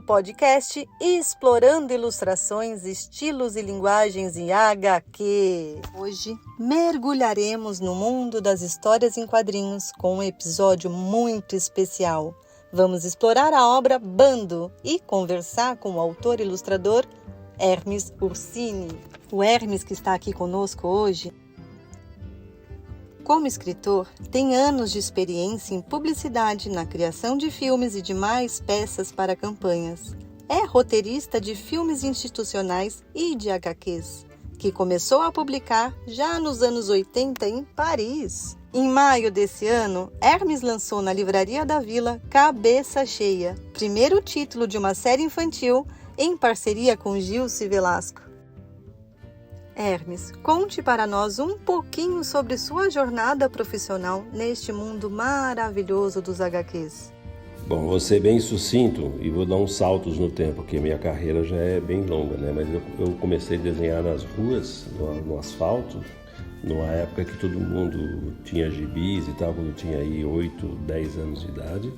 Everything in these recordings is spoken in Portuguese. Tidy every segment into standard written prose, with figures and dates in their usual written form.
ao podcast Explorando Ilustrações, Estilos e Linguagens em HQ. Hoje mergulharemos no mundo das histórias em quadrinhos com um episódio muito especial. Vamos explorar a obra Bando e conversar com o autor e ilustrador Hermes Ursini. O Hermes, que está aqui conosco hoje, como escritor, tem anos de experiência em publicidade, na criação de filmes e demais peças para campanhas. É roteirista de filmes institucionais e de HQs, que começou a publicar já nos anos 80 em Paris. Em maio desse ano, Hermes lançou na Livraria da Vila Cabeça Cheia, primeiro título de uma série infantil em parceria com Gilce Velasco. Hermes, conte para nós um pouquinho sobre sua jornada profissional neste mundo maravilhoso dos HQs. Bom, vou ser bem sucinto e vou dar uns saltos no tempo, porque minha carreira já é bem longa, né? Mas eu comecei a desenhar nas ruas, no asfalto, numa época que todo mundo tinha gibis e tal, quando eu tinha aí 8, 10 anos de idade.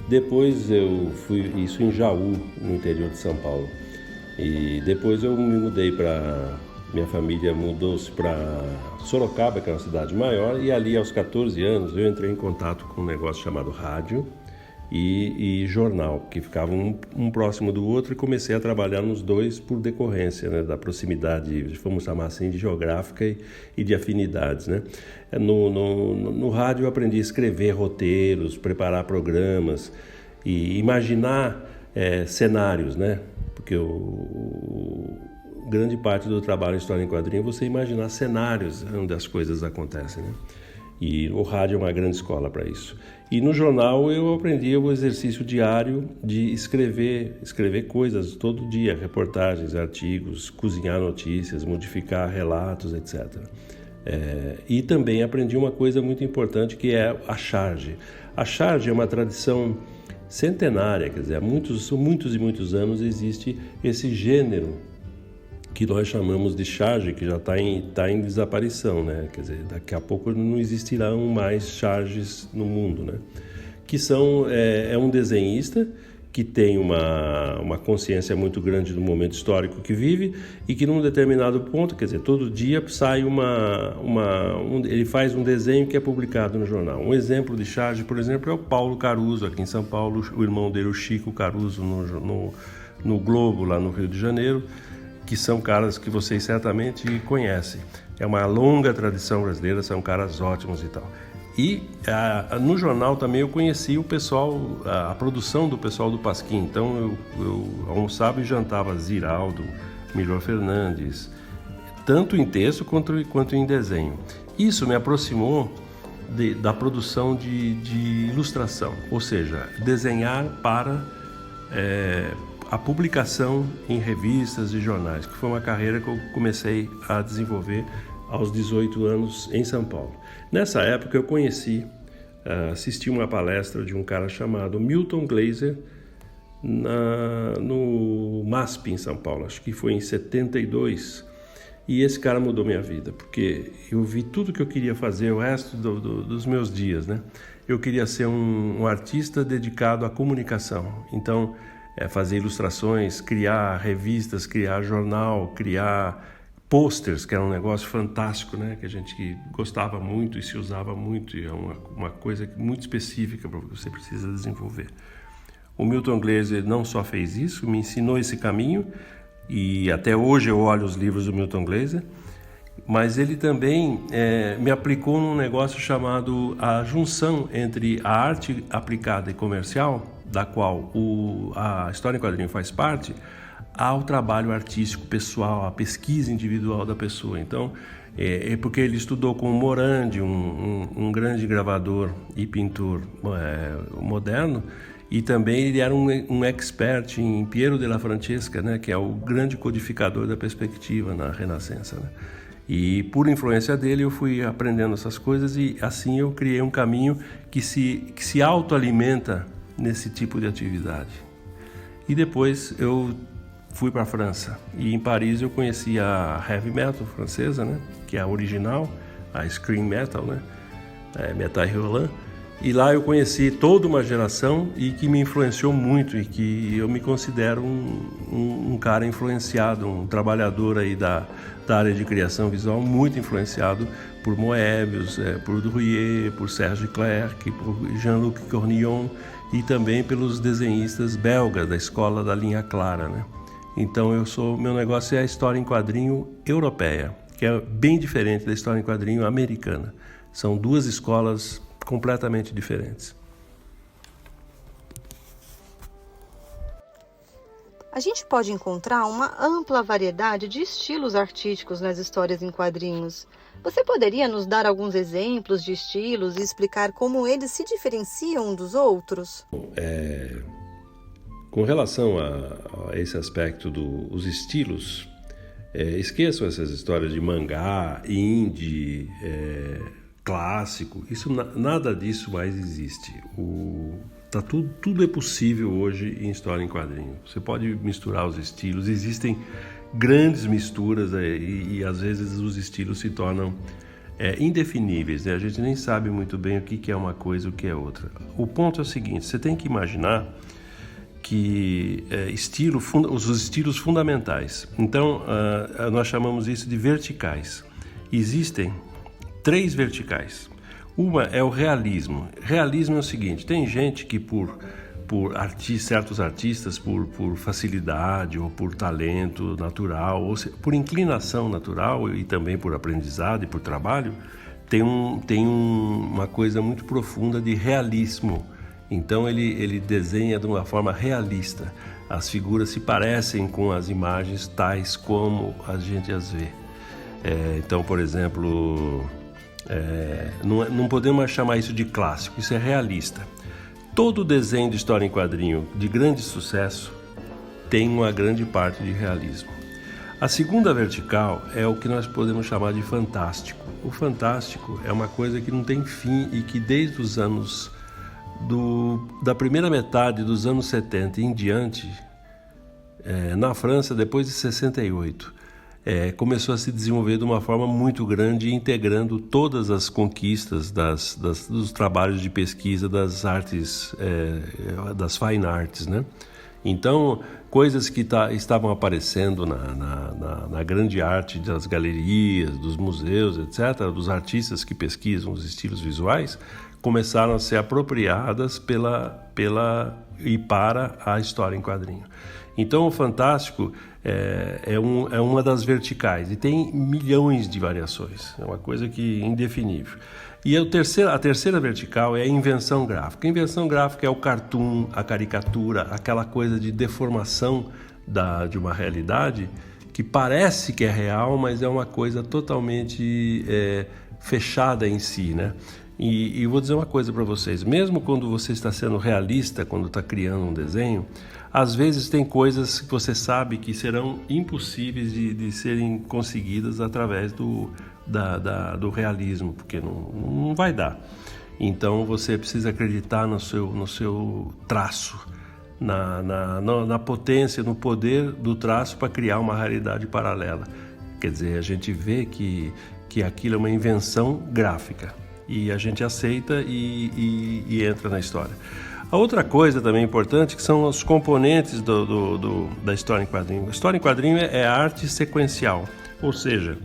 Depois eu fui, isso em Jaú, no interior de São Paulo. E depois eu me mudei para... Minha família mudou-se para Sorocaba, que é uma cidade maior, e ali aos 14 anos eu entrei em contato com um negócio chamado rádio e jornal, que ficavam um próximo do outro, e comecei a trabalhar nos dois por decorrência, né, da proximidade, vamos chamar assim, de geográfica e de afinidades, né? No rádio eu aprendi a escrever roteiros, preparar programas e imaginar cenários, né? Porque grande parte do trabalho em história em quadrinho é você imaginar cenários onde as coisas acontecem, né? E o rádio é uma grande escola para isso. E no jornal eu aprendi o exercício diário de escrever coisas todo dia, reportagens, artigos, cozinhar notícias, modificar relatos, etc. E também aprendi uma coisa muito importante, que é a charge. A charge é uma tradição centenária, quer dizer, há muitos e muitos anos existe esse gênero que nós chamamos de charge, que já está em desaparição, né? Quer dizer, daqui a pouco não existirão mais charges no mundo, né? Que é um desenhista que tem uma consciência muito grande do momento histórico que vive e que num determinado ponto, quer dizer, todo dia sai ele faz um desenho que é publicado no jornal. Um exemplo de charge, por exemplo, é o Paulo Caruso, aqui em São Paulo, o irmão dele, o Chico Caruso, no Globo, lá no Rio de Janeiro, que são caras que vocês certamente conhecem. É uma longa tradição brasileira, são caras ótimos e tal. E no jornal também eu conheci o pessoal, a produção do pessoal do Pasquim. Então eu almoçava e jantava Ziraldo, Milor Fernandes, tanto em texto quanto em desenho. Isso me aproximou da produção de ilustração, ou seja, desenhar para a publicação em revistas e jornais, que foi uma carreira que eu comecei a desenvolver aos 18 anos em São Paulo. Nessa época eu assisti uma palestra de um cara chamado Milton Glaser no MASP em São Paulo, acho que foi em 72, e esse cara mudou minha vida, porque eu vi tudo que eu queria fazer o resto dos meus dias, né? Eu queria ser um artista dedicado à comunicação, então fazer ilustrações, criar revistas, criar jornal, criar posters, que era um negócio fantástico, né? Que a gente gostava muito e se usava muito, e é uma coisa muito específica para você precisa desenvolver. O Milton Glaser não só fez isso, me ensinou esse caminho, e até hoje eu olho os livros do Milton Glaser, mas ele também me aplicou num negócio chamado a junção entre a arte aplicada e comercial, da qual a história em quadrinho faz parte, ao trabalho artístico pessoal, à pesquisa individual da pessoa. Então, porque ele estudou com o Morandi, um grande gravador e pintor moderno, e também ele era um expert em Piero della Francesca, né, que é o grande codificador da perspectiva na Renascença, né? E por influência dele eu fui aprendendo essas coisas, e assim eu criei um caminho que se autoalimenta nesse tipo de atividade. E depois eu fui para a França, e em Paris eu conheci a heavy metal francesa, né, que é a original, a scream metal, né, Metal Hurlant, E lá eu conheci toda uma geração e que me influenciou muito e que eu me considero um cara influenciado, um trabalhador aí da área de criação visual muito influenciado por Moebius, por Drouillet, por Serge Clerc, por Jean-Luc Cornillon e também pelos desenhistas belgas da escola da linha clara, né? Então meu negócio é a história em quadrinho europeia, que é bem diferente da história em quadrinho americana. São duas escolas completamente diferentes. A gente pode encontrar uma ampla variedade de estilos artísticos nas histórias em quadrinhos. Você poderia nos dar alguns exemplos de estilos e explicar como eles se diferenciam um dos outros? Com relação a esse aspecto dos estilos, esqueçam essas histórias de mangá, indie, clássico. Nada disso mais existe. Tudo é possível hoje em história em quadrinho. Você pode misturar os estilos, existem grandes misturas e às vezes os estilos se tornam indefiníveis, né? A gente nem sabe muito bem o que é uma coisa e o que é outra. O ponto é o seguinte: você tem que imaginar que os estilos fundamentais. Então, nós chamamos isso de verticais. Existem 3 verticais. Uma é o realismo. Realismo é o seguinte: tem gente que certos artistas, por facilidade ou por talento natural, ou por inclinação natural e também por aprendizado e por trabalho, tem uma coisa muito profunda de realismo. Então ele desenha de uma forma realista. As figuras se parecem com as imagens tais como a gente as vê. Então, por exemplo, não podemos mais chamar isso de clássico, isso é realista. Todo desenho de história em quadrinho de grande sucesso tem uma grande parte de realismo. A segunda vertical é o que nós podemos chamar de fantástico. O fantástico é uma coisa que não tem fim e que desde os anos da primeira metade dos anos 70 em diante, na França, depois de 68, começou a se desenvolver de uma forma muito grande, integrando todas as conquistas dos trabalhos de pesquisa das artes, das fine arts, né? Então, coisas que estavam aparecendo na grande arte das galerias, dos museus, etc., dos artistas que pesquisam os estilos visuais, começaram a ser apropriadas para a história em quadrinho. Então, o fantástico é uma das verticais e tem milhões de variações. É uma coisa que é indefinível. E a terceira vertical é a invenção gráfica. A invenção gráfica é o cartoon, a caricatura, aquela coisa de deformação de uma realidade que parece que é real, mas é uma coisa totalmente fechada em si, né? E vou dizer uma coisa para vocês: mesmo quando você está sendo realista, quando está criando um desenho, às vezes tem coisas que você sabe que serão impossíveis de serem conseguidas através do realismo, porque não vai dar. Então você precisa acreditar no seu traço, na potência, no poder do traço para criar uma realidade paralela. Quer dizer, a gente vê que aquilo é uma invenção gráfica e a gente aceita e entra na história. A outra coisa também importante que são os componentes da história em quadrinho. A história em quadrinho é a arte sequencial, ou seja,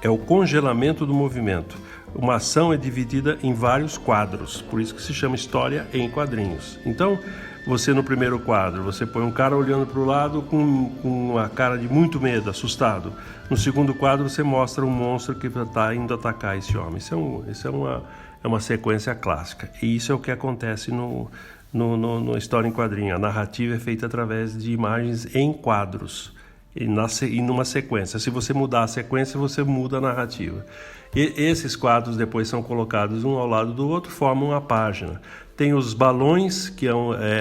é o congelamento do movimento. Uma ação é dividida em vários quadros, por isso que se chama história em quadrinhos. Então, você no primeiro quadro, você põe um cara olhando para o lado com uma cara de muito medo, assustado. No segundo quadro, você mostra um monstro que está indo atacar esse homem. Isso é uma sequência clássica. E isso é o que acontece no história em quadrinho. A narrativa é feita através de imagens em quadros e numa sequência. Se você mudar a sequência, você muda a narrativa. E esses quadros depois são colocados um ao lado do outro, formam uma página. Tem os balões, que é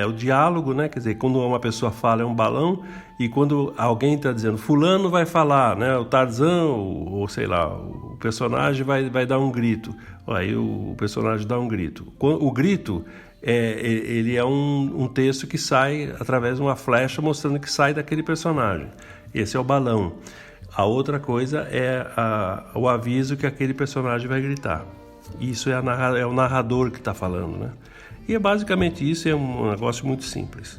o diálogo, né? Quer dizer, quando uma pessoa fala é um balão, e quando alguém está dizendo fulano vai falar, né? O Tarzan, ou sei lá, o personagem vai dar um grito. Aí o personagem dá um grito. O grito ele é um texto que sai através de uma flecha mostrando que sai daquele personagem. Esse é o balão. A outra coisa é o aviso que aquele personagem vai gritar. Isso é o narrador que está falando, né? E é basicamente isso, é um negócio muito simples.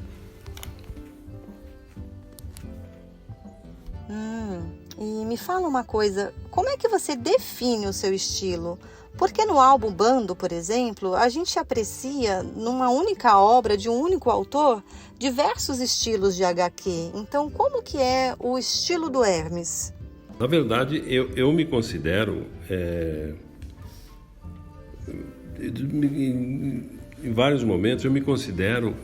E me fala uma coisa, como é que você define o seu estilo? Porque no álbum Bando, por exemplo, a gente aprecia, numa única obra de um único autor, diversos estilos de HQ. Então, como que é o estilo do Hermes? Na verdade, eu me considero... Em vários momentos eu me considero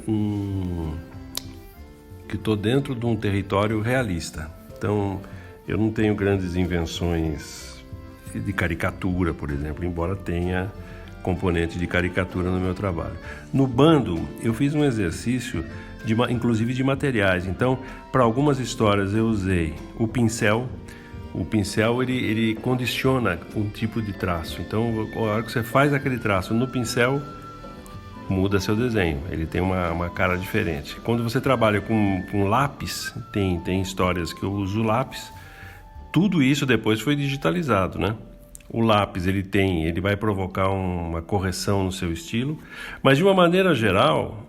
que estou dentro de um território realista. Então, eu não tenho grandes invenções de caricatura, por exemplo, embora tenha componente de caricatura no meu trabalho. No Bando, eu fiz um exercício, inclusive de materiais. Então, para algumas histórias eu usei o pincel. O pincel, ele condiciona um tipo de traço. Então, a hora que você faz aquele traço no pincel, muda seu desenho. Ele tem uma cara diferente. Quando você trabalha com lápis, tem histórias que eu uso lápis. Tudo isso depois foi digitalizado, né? O lápis, ele vai provocar uma correção no seu estilo. Mas, de uma maneira geral,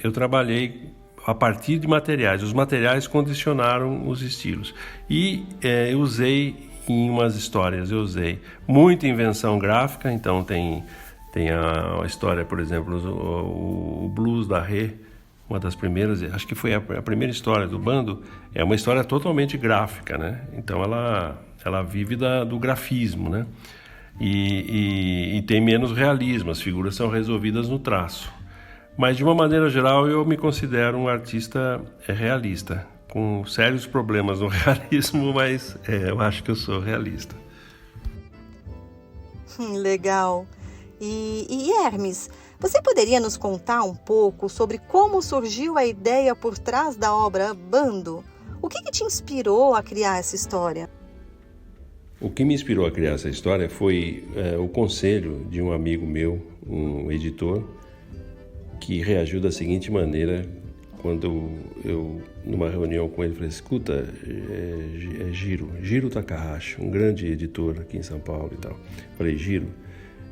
eu trabalhei a partir de materiais. Os materiais condicionaram os estilos. E eu usei em umas histórias, muita invenção gráfica. Então tem a história, por exemplo, o Blues da Rê, uma das primeiras, acho que foi a primeira história do Bando, é uma história totalmente gráfica, né? Então ela vive do grafismo, né? E tem menos realismo, as figuras são resolvidas no traço. Mas, de uma maneira geral, eu me considero um artista realista, com sérios problemas no realismo, mas eu acho que eu sou realista. Legal. E Hermes, você poderia nos contar um pouco sobre como surgiu a ideia por trás da obra Bando? O que te inspirou a criar essa história? O que me inspirou a criar essa história foi o conselho de um amigo meu, um editor, que reagiu da seguinte maneira quando eu, numa reunião com ele, falei: escuta, Jiro Takahashi, um grande editor aqui em São Paulo e tal. Falei: Jiro,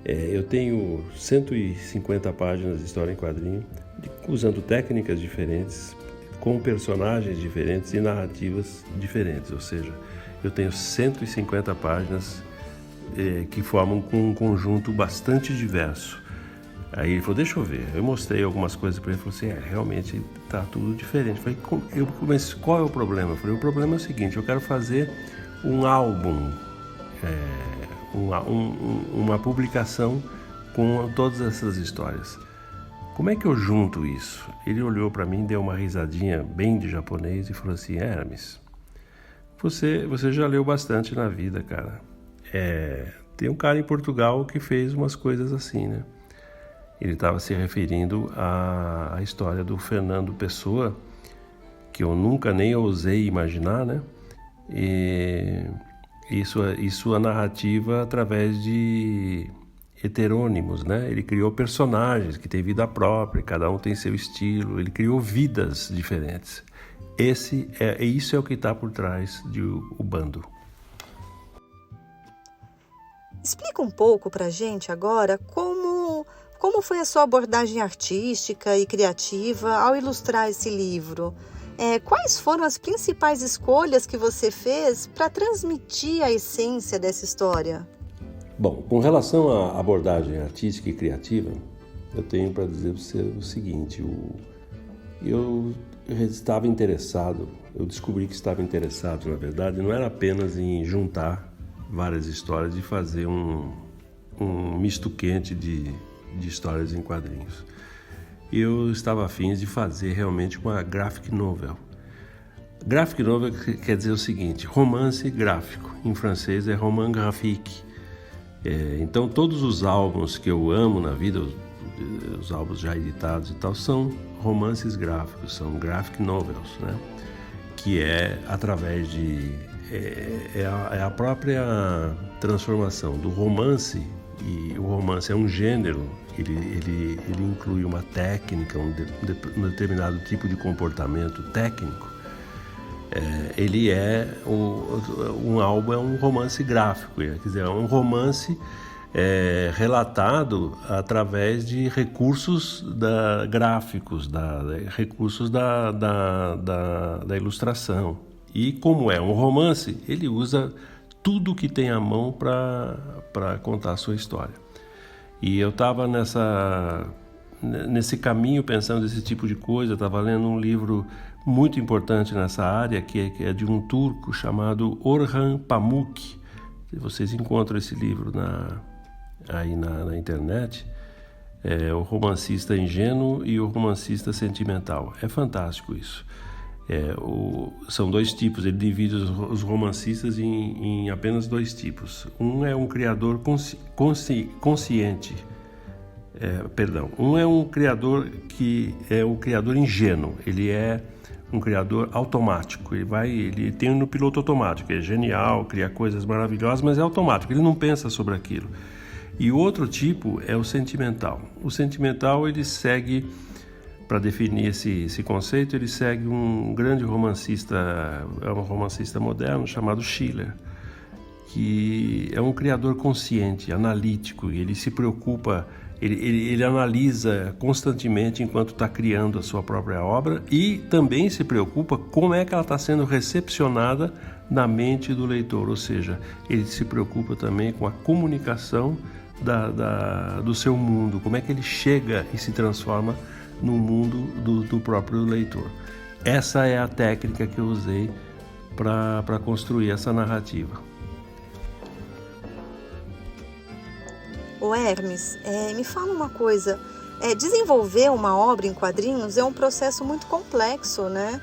eu tenho 150 páginas de história em quadrinho, usando técnicas diferentes, com personagens diferentes e narrativas diferentes. Ou seja, eu tenho 150 páginas que formam um conjunto bastante diverso. Aí ele falou: deixa eu ver. Eu mostrei algumas coisas para ele. Ele falou assim: realmente está tudo diferente. Eu falei: mas qual é o problema? Eu falei: o problema é o seguinte, eu quero fazer um álbum, uma publicação com todas essas histórias. Como é que eu junto isso? Ele olhou para mim, deu uma risadinha bem de japonês e falou assim: Hermes, você já leu bastante na vida, cara. Tem um cara em Portugal que fez umas coisas assim, né? Ele estava se referindo à história do Fernando Pessoa, que eu nunca nem ousei imaginar, né? E isso a narrativa através de heterônimos, né? Ele criou personagens que têm vida própria, cada um tem seu estilo, ele criou vidas diferentes. Isso é o que está por trás de O Bando. Explica um pouco pra gente agora como foi a sua abordagem artística e criativa ao ilustrar esse livro. Quais foram as principais escolhas que você fez para transmitir a essência dessa história? Bom, com relação à abordagem artística e criativa, eu tenho para dizer para você o seguinte: eu estava interessado, eu descobri que estava interessado, na verdade, não era apenas em juntar várias histórias e fazer um misto quente de histórias em quadrinhos. Eu estava afim de fazer realmente uma graphic novel. Graphic novel quer dizer o seguinte: romance gráfico. Em francês é roman graphique. Então todos os álbuns que eu amo na vida, os álbuns já editados e tal, são romances gráficos, são graphic novels, né? Que é através de... a própria transformação do romance, e o romance é um gênero, ele inclui uma técnica, um determinado tipo de comportamento técnico. Um álbum é um romance gráfico, quer dizer, é um romance relatado através de recursos gráficos, recursos da ilustração. E como é um romance, ele usa tudo que tem à mão para contar a sua história. E eu estava nesse caminho pensando nesse tipo de coisa. Eu estava lendo um livro muito importante nessa área, que é de um turco chamado Orhan Pamuk. Vocês encontram esse livro aí na internet. É O Romancista Ingênuo e o Romancista Sentimental. É fantástico isso. São dois tipos. Ele divide os romancistas em apenas dois tipos. Um é um criador consciente. Um é um criador que é o criador ingênuo. Ele é um criador automático. Ele tem no piloto automático. É genial, cria coisas maravilhosas, mas é automático. Ele não pensa sobre aquilo. E o outro tipo é o sentimental. O sentimental, ele segue, para definir esse conceito, ele segue um grande romancista, um romancista moderno chamado Schiller, que é um criador consciente, analítico. Ele se preocupa, ele analisa constantemente enquanto está criando a sua própria obra, e também se preocupa como é que ela está sendo recepcionada na mente do leitor, ou seja, ele se preocupa também com a comunicação do seu mundo, como é que ele chega e se transforma no mundo do próprio leitor. Essa é a técnica que eu usei para construir essa narrativa. Ô Hermes, me fala uma coisa. Desenvolver uma obra em quadrinhos é um processo muito complexo, né?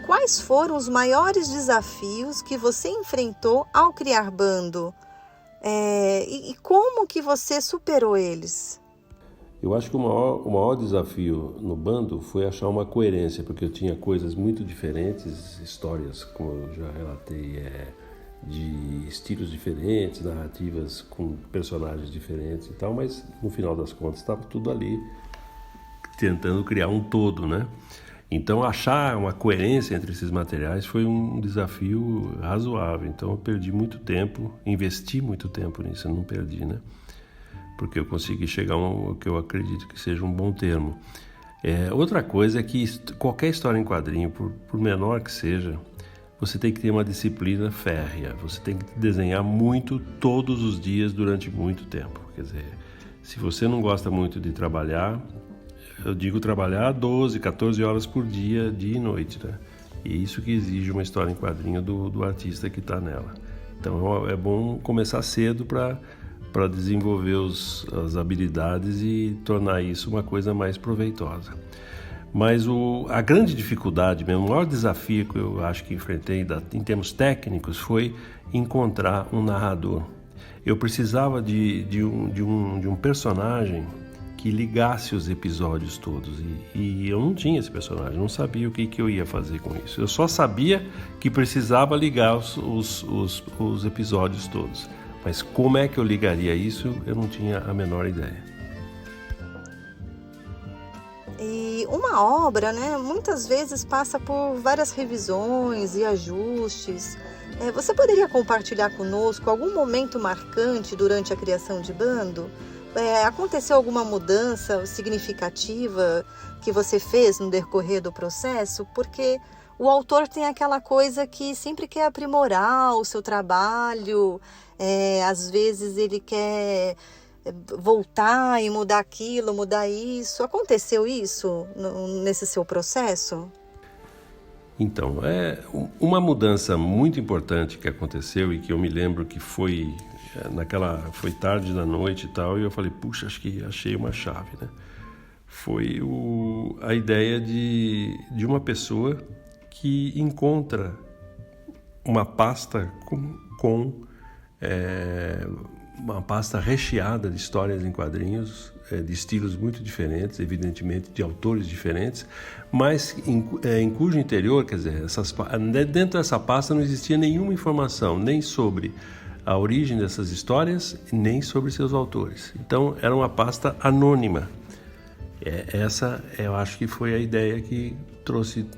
Quais foram os maiores desafios que você enfrentou ao criar Bando? E como que você superou eles? Eu acho que o maior desafio no Bando foi achar uma coerência, porque eu tinha coisas muito diferentes, histórias, como eu já relatei, de estilos diferentes, narrativas com personagens diferentes e tal, mas no final das contas estava tudo ali tentando criar um todo, né? Então achar uma coerência entre esses materiais foi um desafio razoável. Então eu perdi muito tempo, investi muito tempo nisso, eu não perdi, né? Porque eu consegui chegar ao que eu acredito que seja um bom termo. Outra coisa é que qualquer história em quadrinho, por menor que seja, você tem que ter uma disciplina férrea. Você tem que desenhar muito todos os dias durante muito tempo. Quer dizer, se você não gosta muito de trabalhar, eu digo trabalhar 12, 14 horas por dia, dia e noite, né? E é isso que exige uma história em quadrinho do artista que está nela. Então é bom começar cedo para desenvolver as habilidades e tornar isso uma coisa mais proveitosa. Mas a grande dificuldade mesmo, o maior desafio que eu acho que enfrentei em termos técnicos foi encontrar um narrador. Eu precisava de um personagem que ligasse os episódios todos, e eu não tinha esse personagem, não sabia o que eu ia fazer com isso. Eu só sabia que precisava ligar os episódios todos. Mas como é que eu ligaria isso, eu não tinha a menor ideia. E uma obra, né, muitas vezes passa por várias revisões e ajustes. Você poderia compartilhar conosco algum momento marcante durante a criação de Bando? Aconteceu alguma mudança significativa que você fez no decorrer do processo? Porque o autor tem aquela coisa que sempre quer aprimorar o seu trabalho, às vezes ele quer voltar e mudar aquilo, mudar isso. Aconteceu isso nesse seu processo? Então, uma mudança muito importante que aconteceu e que eu me lembro que foi tarde da noite e tal, e eu falei, puxa, acho que achei uma chave, né? Foi a ideia de uma pessoa que encontra uma pasta com uma pasta recheada de histórias em quadrinhos, de estilos muito diferentes, evidentemente de autores diferentes, mas em cujo interior, quer dizer, dentro dessa pasta não existia nenhuma informação, nem sobre a origem dessas histórias, nem sobre seus autores. Então era uma pasta anônima. Essa eu acho que foi a ideia que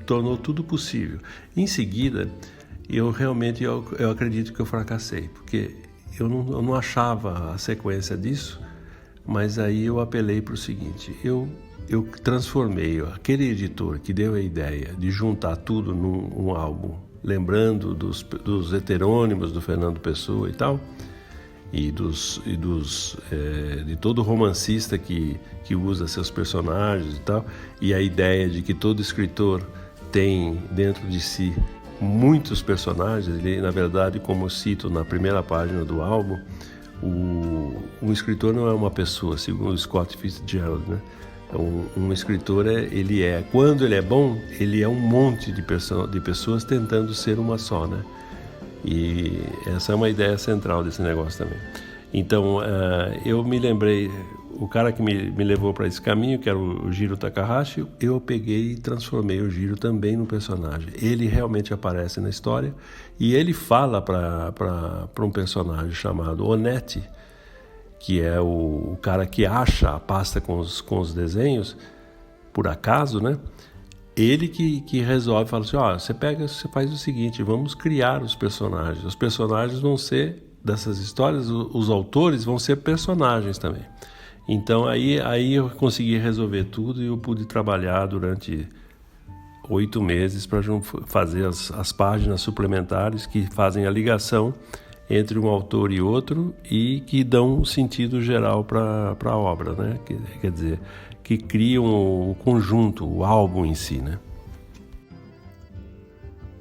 tornou tudo possível. Em seguida, eu acredito que eu fracassei, porque eu não achava a sequência disso, mas aí eu apelei para o seguinte, eu transformei aquele editor que deu a ideia de juntar tudo num álbum, lembrando dos heterônimos do Fernando Pessoa e tal, de todo romancista que usa seus personagens e tal, e a ideia de que todo escritor tem dentro de si muitos personagens. Ele, na verdade, como eu cito na primeira página do álbum, um escritor não é uma pessoa, segundo Scott Fitzgerald, né? Um escritor, quando ele é bom, ele é um monte de pessoas tentando ser uma só, né? E essa é uma ideia central desse negócio também. Então, eu me lembrei, o cara que me levou para esse caminho, que era o Jiro Takahashi, eu peguei e transformei o Jiro também no personagem. Ele realmente aparece na história e ele fala para um personagem chamado Onetti, que é o cara que acha a pasta com os desenhos, por acaso, né? Ele que resolve, fala assim, você faz o seguinte, vamos criar os personagens. Os personagens vão ser, dessas histórias, os autores vão ser personagens também. Então aí eu consegui resolver tudo e eu pude trabalhar durante 8 meses para fazer as páginas suplementares que fazem a ligação entre um autor e outro e que dão um sentido geral para a obra, né? Quer dizer, que criam o conjunto, o álbum em si, né?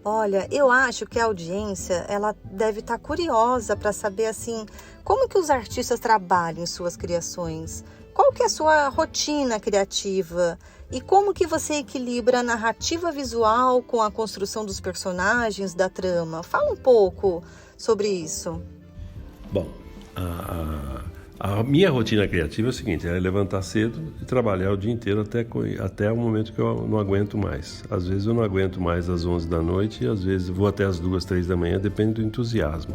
Olha, eu acho que a audiência ela deve estar curiosa para saber assim, como que os artistas trabalham em suas criações? Qual que é a sua rotina criativa? E como que você equilibra a narrativa visual com a construção dos personagens, da trama? Fala um pouco sobre isso. Bom, a minha rotina criativa é o seguinte, é levantar cedo e trabalhar o dia inteiro até o momento que eu não aguento mais. Às vezes eu não aguento mais às 11 da noite e às vezes vou até às 2, 3 da manhã, depende do entusiasmo.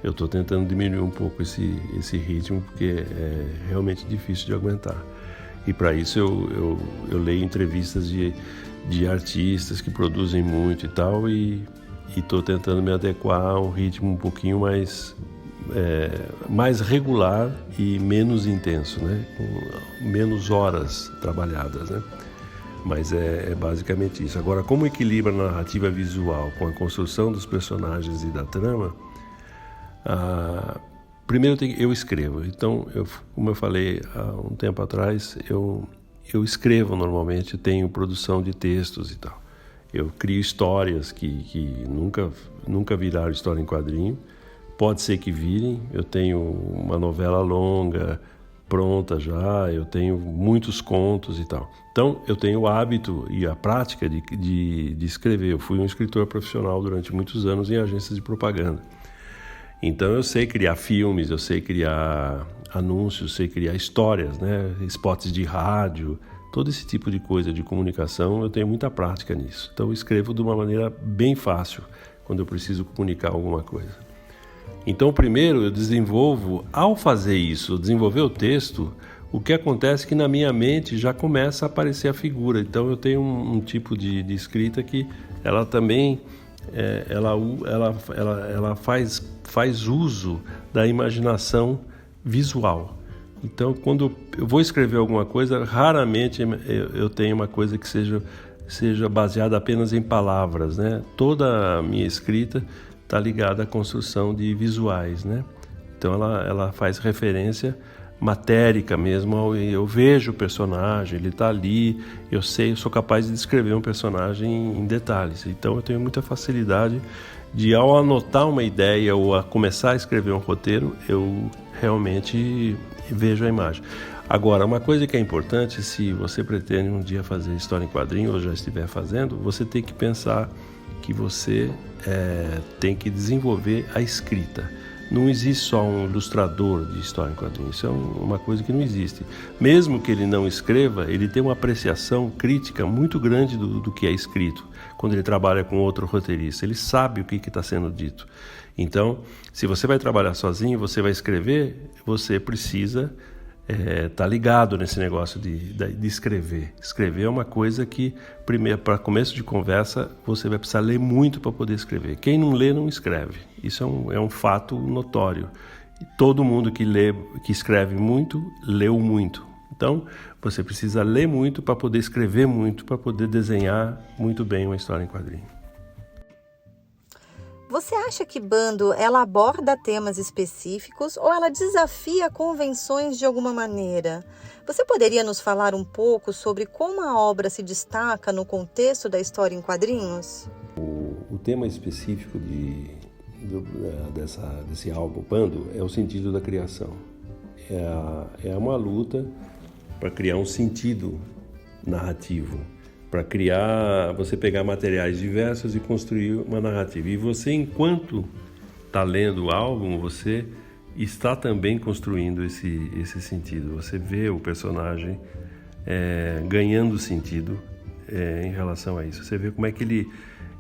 Eu estou tentando diminuir um pouco esse ritmo porque é realmente difícil de aguentar. E para isso eu leio entrevistas de artistas que produzem muito e tal e estou tentando me adequar a um ritmo um pouquinho mais regular e menos intenso, né? Com menos horas trabalhadas, né? Mas é basicamente isso. Agora, como equilibra a narrativa visual com a construção dos personagens e da trama? Primeiro eu escrevo. Então, como eu falei há um tempo atrás, eu escrevo normalmente, tenho produção de textos e tal. Eu crio histórias que nunca viraram história em quadrinho. Pode ser que virem. Eu tenho uma novela longa pronta já, eu tenho muitos contos e tal. Então, eu tenho o hábito e a prática de escrever. Eu fui um escritor profissional durante muitos anos em agências de propaganda. Então, eu sei criar filmes, eu sei criar anúncios, sei criar histórias, né? Spots de rádio, todo esse tipo de coisa de comunicação, eu tenho muita prática nisso. Então, eu escrevo de uma maneira bem fácil quando eu preciso comunicar alguma coisa. Então, primeiro eu desenvolvo, ao fazer isso, desenvolver o texto, o que acontece é que na minha mente já começa a aparecer a figura. Então, eu tenho um tipo de escrita que ela também ela faz uso da imaginação visual. Então, quando eu vou escrever alguma coisa, raramente eu tenho uma coisa que seja baseada apenas em palavras, né? Toda a minha escrita está ligada à construção de visuais, né? Então ela faz referência matérica mesmo, eu vejo o personagem, ele está ali, eu sou capaz de descrever um personagem em detalhes. Então eu tenho muita facilidade de, ao anotar uma ideia ou a começar a escrever um roteiro, eu realmente vejo a imagem. Agora, uma coisa que é importante, se você pretende um dia fazer história em quadrinho ou já estiver fazendo, você tem que pensar que você tem que desenvolver a escrita. Não existe só um ilustrador de história em quadrinhos, isso é uma coisa que não existe. Mesmo que ele não escreva, ele tem uma apreciação crítica muito grande do que é escrito. Quando ele trabalha com outro roteirista, ele sabe o que está sendo dito. Então, se você vai trabalhar sozinho, você vai escrever, você precisa tá ligado nesse negócio de escrever. Escrever é uma coisa que, primeiro, para começo de conversa, você vai precisar ler muito para poder escrever. Quem não lê, não escreve. Isso é um fato notório. Todo mundo que escreve muito, leu muito. Então, você precisa ler muito para poder escrever muito, para poder desenhar muito bem uma história em quadrinho. Você acha que Bando, ela aborda temas específicos ou ela desafia convenções de alguma maneira? Você poderia nos falar um pouco sobre como a obra se destaca no contexto da história em quadrinhos? O tema específico desse álbum Bando é o sentido da criação. É uma luta para criar um sentido narrativo, para você pegar materiais diversos e construir uma narrativa. E você, enquanto está lendo o álbum, você está também construindo esse sentido. Você vê o personagem ganhando sentido em relação a isso. Você vê como é que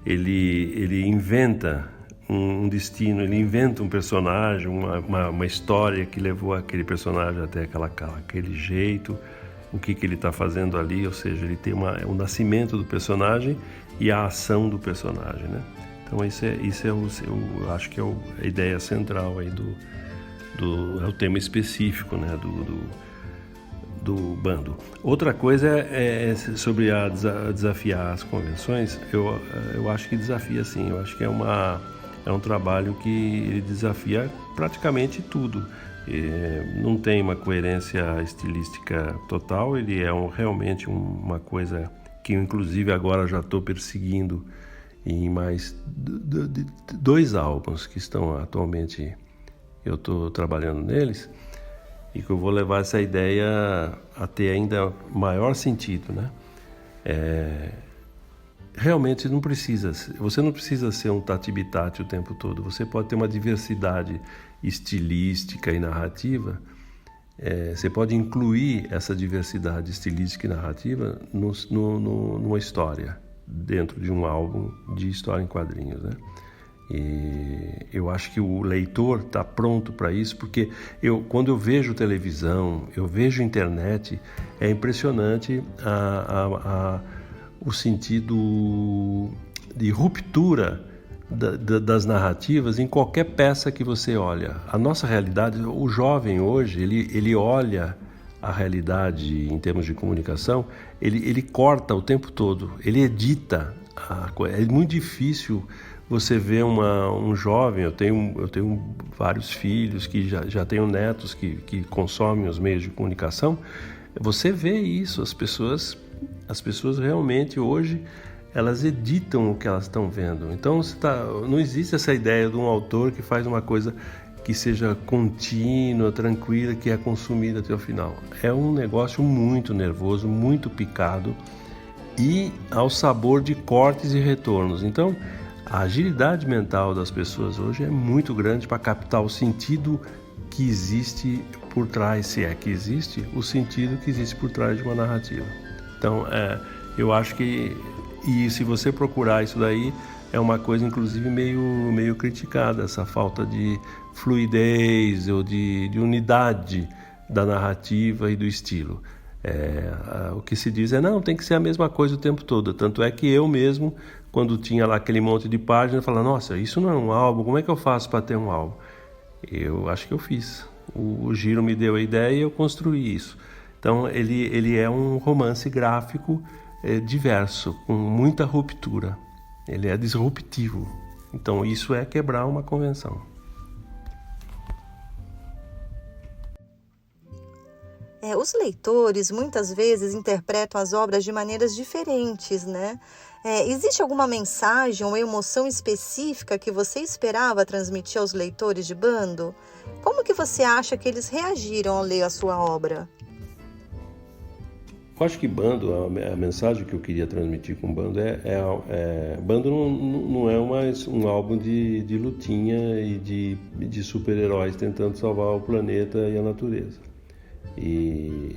ele inventa um destino, ele inventa um personagem, uma história que levou aquele personagem até aquele jeito, o que ele está fazendo ali, ou seja, ele tem o nascimento do personagem e a ação do personagem, né? Então eu acho que é a ideia central aí é o tema específico, né, do Bando. Outra coisa é sobre desafiar as convenções. Eu acho que desafia sim, eu acho que é um trabalho que ele desafia praticamente tudo. Não tem uma coerência estilística total, ele é realmente uma coisa que eu, inclusive, agora já estou perseguindo em mais 2 álbuns que estão atualmente, eu estou trabalhando neles, e que eu vou levar essa ideia a ter ainda maior sentido, né? Realmente você não precisa ser um tati-bitati o tempo todo, você pode ter uma diversidade estilística e narrativa. Você pode incluir essa diversidade estilística e narrativa numa história, dentro de um álbum de história em quadrinhos, né? E eu acho que o leitor está pronto para isso, porque quando eu vejo televisão, eu vejo internet, é impressionante o sentido de ruptura das narrativas em qualquer peça que você olha. A nossa realidade, o jovem hoje, ele olha a realidade em termos de comunicação, ele corta o tempo todo, ele edita. É muito difícil você ver um jovem. Eu tenho vários filhos que já tenho netos que consomem os meios de comunicação. Você vê isso, as pessoas realmente hoje elas editam o que elas estão vendo. Então não existe essa ideia de um autor que faz uma coisa que seja contínua, tranquila, que é consumida até o final. É um negócio muito nervoso, muito picado e ao sabor de cortes e retornos. Então, a agilidade mental das pessoas hoje é muito grande para captar o sentido que existe por trás, se é que existe, o sentido que existe por trás de uma narrativa. Então, eu acho que, e se você procurar isso daí, é uma coisa inclusive meio criticada, essa falta de fluidez ou de unidade da narrativa e do estilo. O que se diz não, tem que ser a mesma coisa o tempo todo. Tanto é que eu mesmo, quando tinha lá aquele monte de páginas, falava, nossa, isso não é um álbum, como é que eu faço para ter um álbum? Eu acho que eu fiz. O Giro me deu a ideia e eu construí isso. Então ele é um romance gráfico diverso, com muita ruptura. Ele é disruptivo. Então isso é quebrar uma convenção. Os leitores muitas vezes interpretam as obras de maneiras diferentes, né? Existe alguma mensagem ou emoção específica que você esperava transmitir aos leitores de Bando? Como que você acha que eles reagiram ao ler a sua obra? Eu acho que Bando, a mensagem que eu queria transmitir com Bando Bando não é mais um álbum de lutinha e de super-heróis tentando salvar o planeta e a natureza e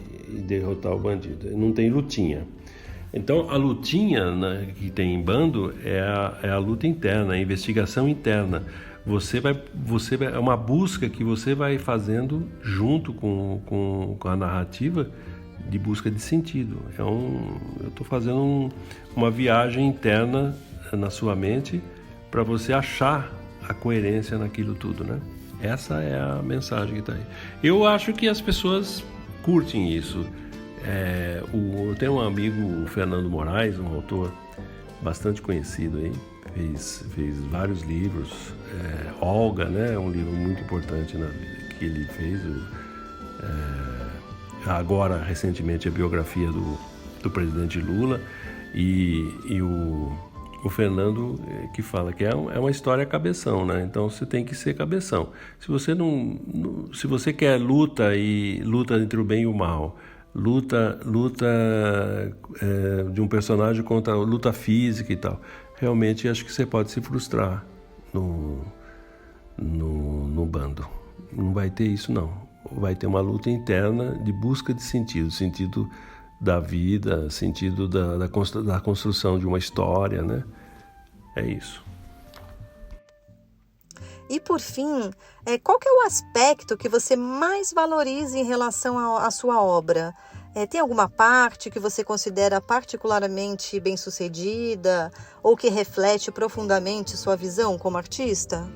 derrotar o bandido. Não tem lutinha. Então a lutinha, né, que tem em Bando é a luta interna, a investigação interna. é uma busca que você vai fazendo junto com a narrativa de busca de sentido. Eu estou fazendo uma viagem interna na sua mente para você achar a coerência naquilo tudo, né? Essa é a mensagem que está aí. Eu acho que as pessoas curtem isso. Eu tenho um amigo, o Fernando Moraes, um autor bastante conhecido aí, fez vários livros. Olga, né? É um livro muito importante na vida que ele fez. Agora, recentemente, a biografia do presidente Lula e o Fernando que fala que é uma história cabeção, né? Então você tem que ser cabeção. Se você quer luta entre o bem e o mal, luta de um personagem contra luta física e tal, realmente acho que você pode se frustrar no bando. Não vai ter isso, não. Vai ter uma luta interna de busca de sentido da vida, sentido da construção de uma história, né? É isso. E por fim, qual que é o aspecto que você mais valoriza em relação à sua obra? Tem alguma parte que você considera particularmente bem-sucedida ou que reflete profundamente sua visão como artista?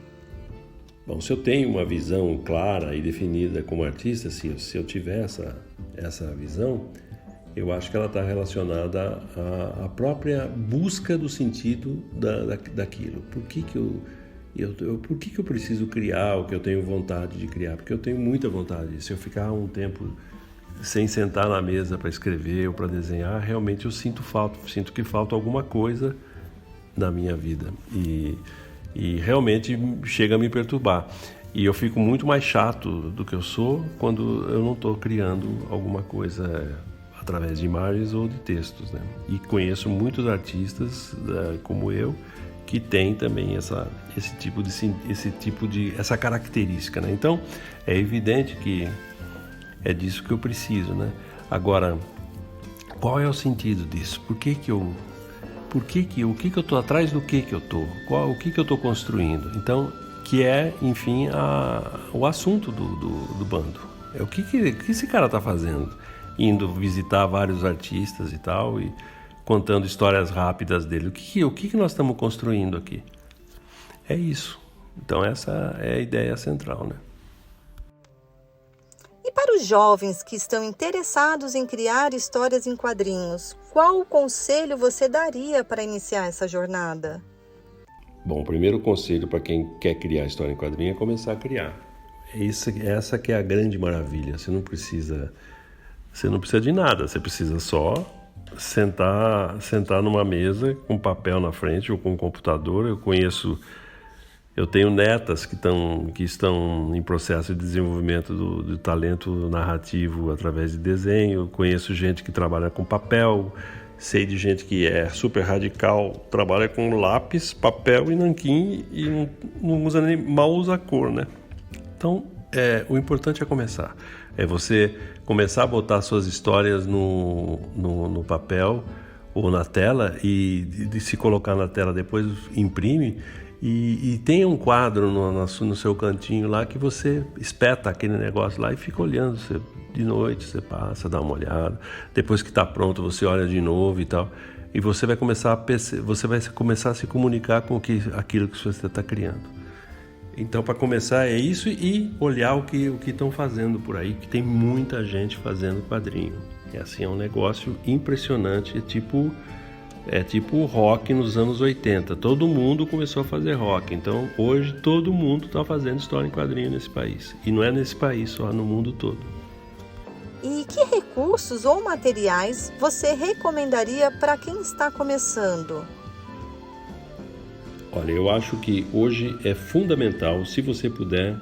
Bom, se eu tenho uma visão clara e definida como artista, se eu tiver essa visão, eu acho que ela está relacionada à própria busca do sentido daquilo. Por que eu preciso criar o que eu tenho vontade de criar? Porque eu tenho muita vontade. Se eu ficar um tempo sem sentar na mesa para escrever ou para desenhar, realmente eu sinto que falta alguma coisa na minha vida. E realmente chega a me perturbar. E eu fico muito mais chato do que eu sou quando eu não estou criando alguma coisa através de imagens ou de textos, né? E conheço muitos artistas como eu que têm também essa característica, né? Então é evidente que é disso que eu preciso, né? Agora, qual é o sentido disso? O que que eu estou atrás do que eu estou? O que eu estou construindo? Então, que é, enfim, o assunto do bando. O que esse cara está fazendo? Indo visitar vários artistas e tal, e contando histórias rápidas dele. O que nós estamos construindo aqui? É isso. Então, essa é a ideia central, né? E para os jovens que estão interessados em criar histórias em quadrinhos, qual o conselho você daria para iniciar essa jornada? Bom, o primeiro conselho para quem quer criar história em quadrinho é começar a criar. Essa que é a grande maravilha. Você não precisa de nada, você precisa só sentar numa mesa com papel na frente ou com um computador. Eu tenho netas que estão em processo de desenvolvimento do talento narrativo através de desenho. Eu conheço gente que trabalha com papel, sei de gente que é super radical, trabalha com lápis, papel e nanquim e mal usa cor, né? Então, o importante é começar. É você começar a botar suas histórias no papel ou na tela e de se colocar na tela, depois imprime. E tem um quadro no seu cantinho lá que você espeta aquele negócio lá e fica olhando. De noite você passa, dá uma olhada. Depois que está pronto, você olha de novo e tal. E você vai começar a se comunicar com aquilo que você está criando. Então, para começar, é isso e olhar o que estão fazendo por aí, que tem muita gente fazendo quadrinho. E assim, é um negócio impressionante, é tipo o rock nos anos 80. Todo mundo começou a fazer rock. Então, hoje, todo mundo está fazendo história em quadrinho nesse país. E não é nesse país, só no mundo todo. E que recursos ou materiais você recomendaria para quem está começando? Olha, eu acho que hoje é fundamental, se você puder,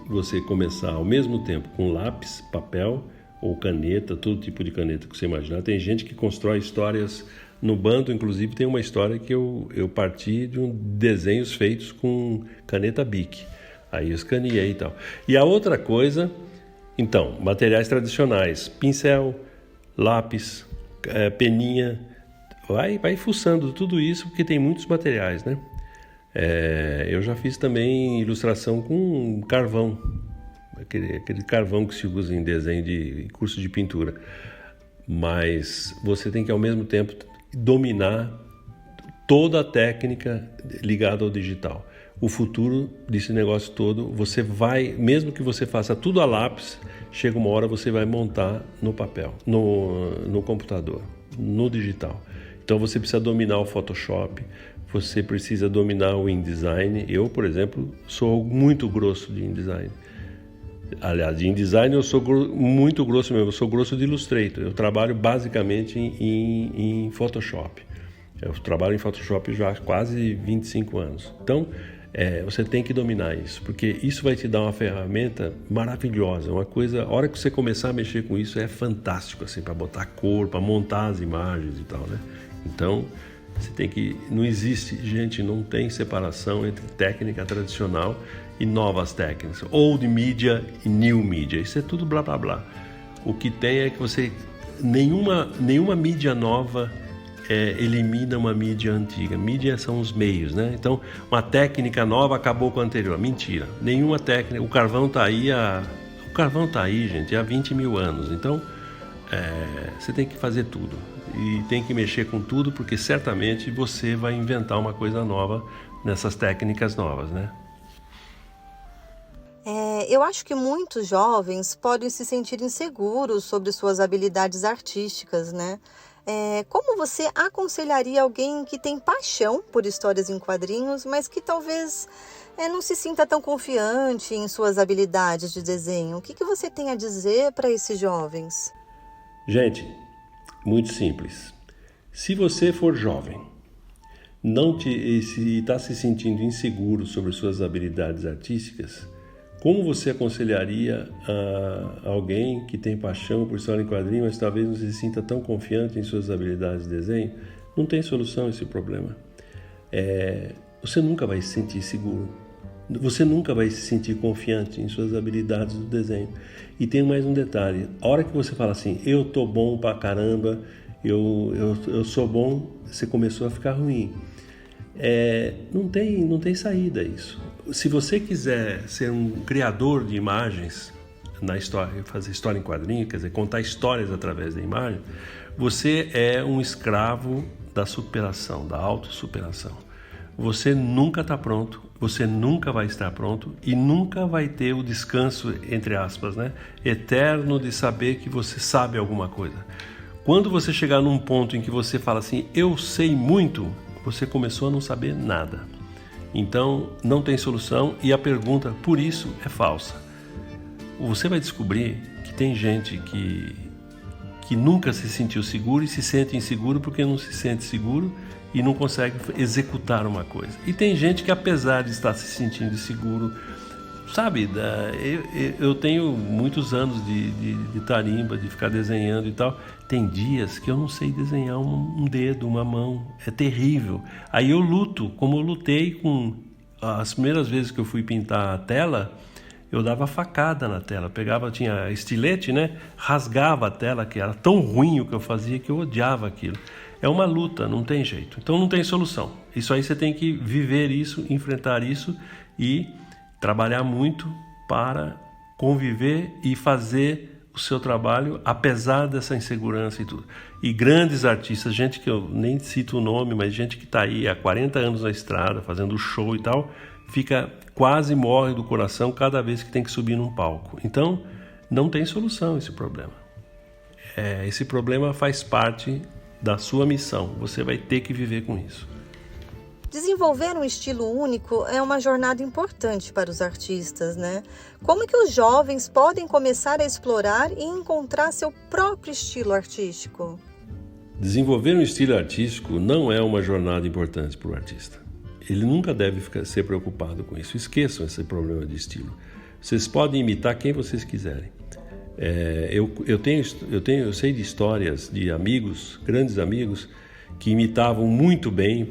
você começar ao mesmo tempo com lápis, papel ou caneta, todo tipo de caneta que você imaginar. Tem gente que constrói histórias no bando, inclusive tem uma história que eu parti de desenhos feitos com caneta Bic. Aí eu escaneei e tal. E a outra coisa, então, materiais tradicionais, pincel, lápis, peninha, vai fuçando tudo isso, porque tem muitos materiais, né? Eu já fiz também ilustração com carvão, aquele carvão que se usa em desenho de curso de pintura. Mas você tem que, ao mesmo tempo, dominar toda a técnica ligada ao digital. O futuro desse negócio todo, você vai, mesmo que você faça tudo a lápis, chega uma hora você vai montar no papel, no computador, no digital. Então você precisa dominar o Photoshop, você precisa dominar o InDesign. Eu, por exemplo, sou muito grosso de InDesign. Aliás, de InDesign eu sou muito grosso mesmo, eu sou grosso de Illustrator. Eu trabalho basicamente em Photoshop. Eu trabalho em Photoshop já há quase 25 anos. Então, você tem que dominar isso, porque isso vai te dar uma ferramenta maravilhosa, uma coisa, a hora que você começar a mexer com isso é fantástico, assim, para botar cor, para montar as imagens e tal, né? Então, você tem que, não existe, gente, não tem separação entre técnica tradicional e novas técnicas, old media e new media, isso é tudo blá blá blá. O que tem é que você, nenhuma mídia nova elimina uma mídia antiga. Mídia são os meios, né? Então, uma técnica nova acabou com a anterior. Mentira. Nenhuma técnica. O carvão está aí, gente, há 20 mil anos. Então, você tem que fazer tudo. E tem que mexer com tudo, porque certamente você vai inventar uma coisa nova nessas técnicas novas, né? Eu acho que muitos jovens podem se sentir inseguros sobre suas habilidades artísticas, né? Como você aconselharia alguém que tem paixão por histórias em quadrinhos, mas que talvez não se sinta tão confiante em suas habilidades de desenho? O que você tem a dizer para esses jovens? Gente, muito simples. Se você for jovem, se está se sentindo inseguro sobre suas habilidades artísticas, como você aconselharia a alguém que tem paixão por história em quadrinhos, mas talvez não se sinta tão confiante em suas habilidades de desenho? Não tem solução esse problema. Você nunca vai se sentir seguro. Você nunca vai se sentir confiante em suas habilidades do desenho. E tem mais um detalhe. A hora que você fala assim, eu tô bom pra caramba, eu sou bom, você começou a ficar ruim. Não tem saída isso. Se você quiser ser um criador de imagens na história, fazer história em quadrinho, quer dizer, contar histórias através da imagem, você é um escravo da superação, da autossuperação. Você nunca está pronto, você nunca vai estar pronto e nunca vai ter o descanso, entre aspas, né, eterno de saber que você sabe alguma coisa. Quando você chegar num ponto em que você fala assim, eu sei muito, você começou a não saber nada. Então, não tem solução e a pergunta, por isso, é falsa. Você vai descobrir que tem gente que nunca se sentiu seguro e se sente inseguro porque não se sente seguro e não consegue executar uma coisa. E tem gente que, apesar de estar se sentindo inseguro, sabe, eu tenho muitos anos de tarimba, de ficar desenhando e tal. Tem dias que eu não sei desenhar um dedo, uma mão. É terrível. Aí eu luto, como eu lutei com as primeiras vezes que eu fui pintar a tela, eu dava facada na tela. Tinha estilete, né? Rasgava a tela, que era tão ruim o que eu fazia que eu odiava aquilo. É uma luta, não tem jeito. Então não tem solução. Isso aí você tem que viver isso, enfrentar isso e trabalhar muito para conviver e fazer o seu trabalho, apesar dessa insegurança e tudo. E grandes artistas, gente que eu nem cito o nome, mas gente que está aí há 40 anos na estrada, fazendo show e tal, quase morre do coração cada vez que tem que subir num palco. Então, não tem solução esse problema. Esse problema faz parte da sua missão. Você vai ter que viver com isso. Desenvolver um estilo único é uma jornada importante para os artistas, né? Como é que os jovens podem começar a explorar e encontrar seu próprio estilo artístico? Desenvolver um estilo artístico não é uma jornada importante para o artista. Ele nunca deve ser preocupado com isso. Esqueçam esse problema de estilo. Vocês podem imitar quem vocês quiserem. Eu sei de histórias de amigos, grandes amigos, que imitavam muito bem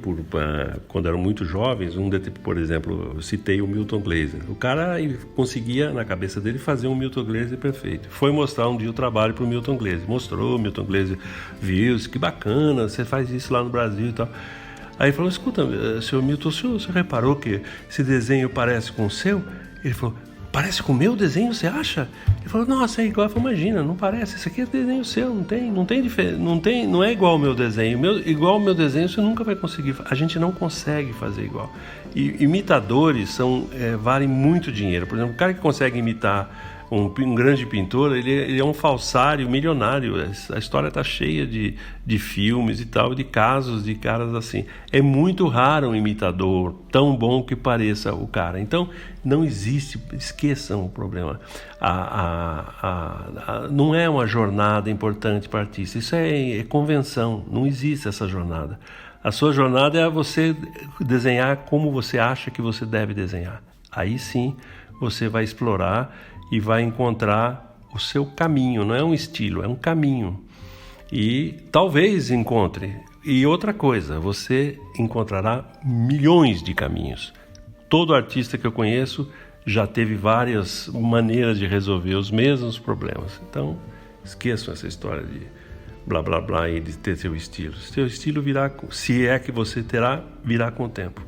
quando eram muito jovens. Por exemplo, eu citei o Milton Glaser. O cara conseguia, na cabeça dele, fazer um Milton Glaser perfeito. Foi mostrar um dia o trabalho para o Milton Glaser. Mostrou, o Milton Glaser viu, que bacana, você faz isso lá no Brasil e tal. Aí ele falou, escuta, senhor Milton, o senhor reparou que esse desenho parece com o seu? Ele falou, parece com o meu desenho, você acha? Ele falou, nossa, é igual. Eu falei, imagina, não parece, isso aqui é desenho seu, não é igual ao meu desenho. Igual ao meu desenho você nunca vai conseguir, a gente não consegue fazer igual. E imitadores valem muito dinheiro. Por exemplo, o cara que consegue imitar um grande pintor, ele é um falsário milionário. A história está cheia de filmes e tal, de casos de caras assim. É muito raro um imitador tão bom que pareça o cara. Então, não existe, esqueçam o problema. Não é uma jornada importante para artista, isso é convenção, não existe essa jornada. A sua jornada é você desenhar como você acha que você deve desenhar. Aí sim, você vai explorar e vai encontrar o seu caminho. Não é um estilo, é um caminho. E talvez encontre. E outra coisa, você encontrará milhões de caminhos. Todo artista que eu conheço já teve várias maneiras de resolver os mesmos problemas. Então, esqueçam essa história de blá blá blá e de ter seu estilo. Seu estilo virá, se é que você terá, virá com o tempo.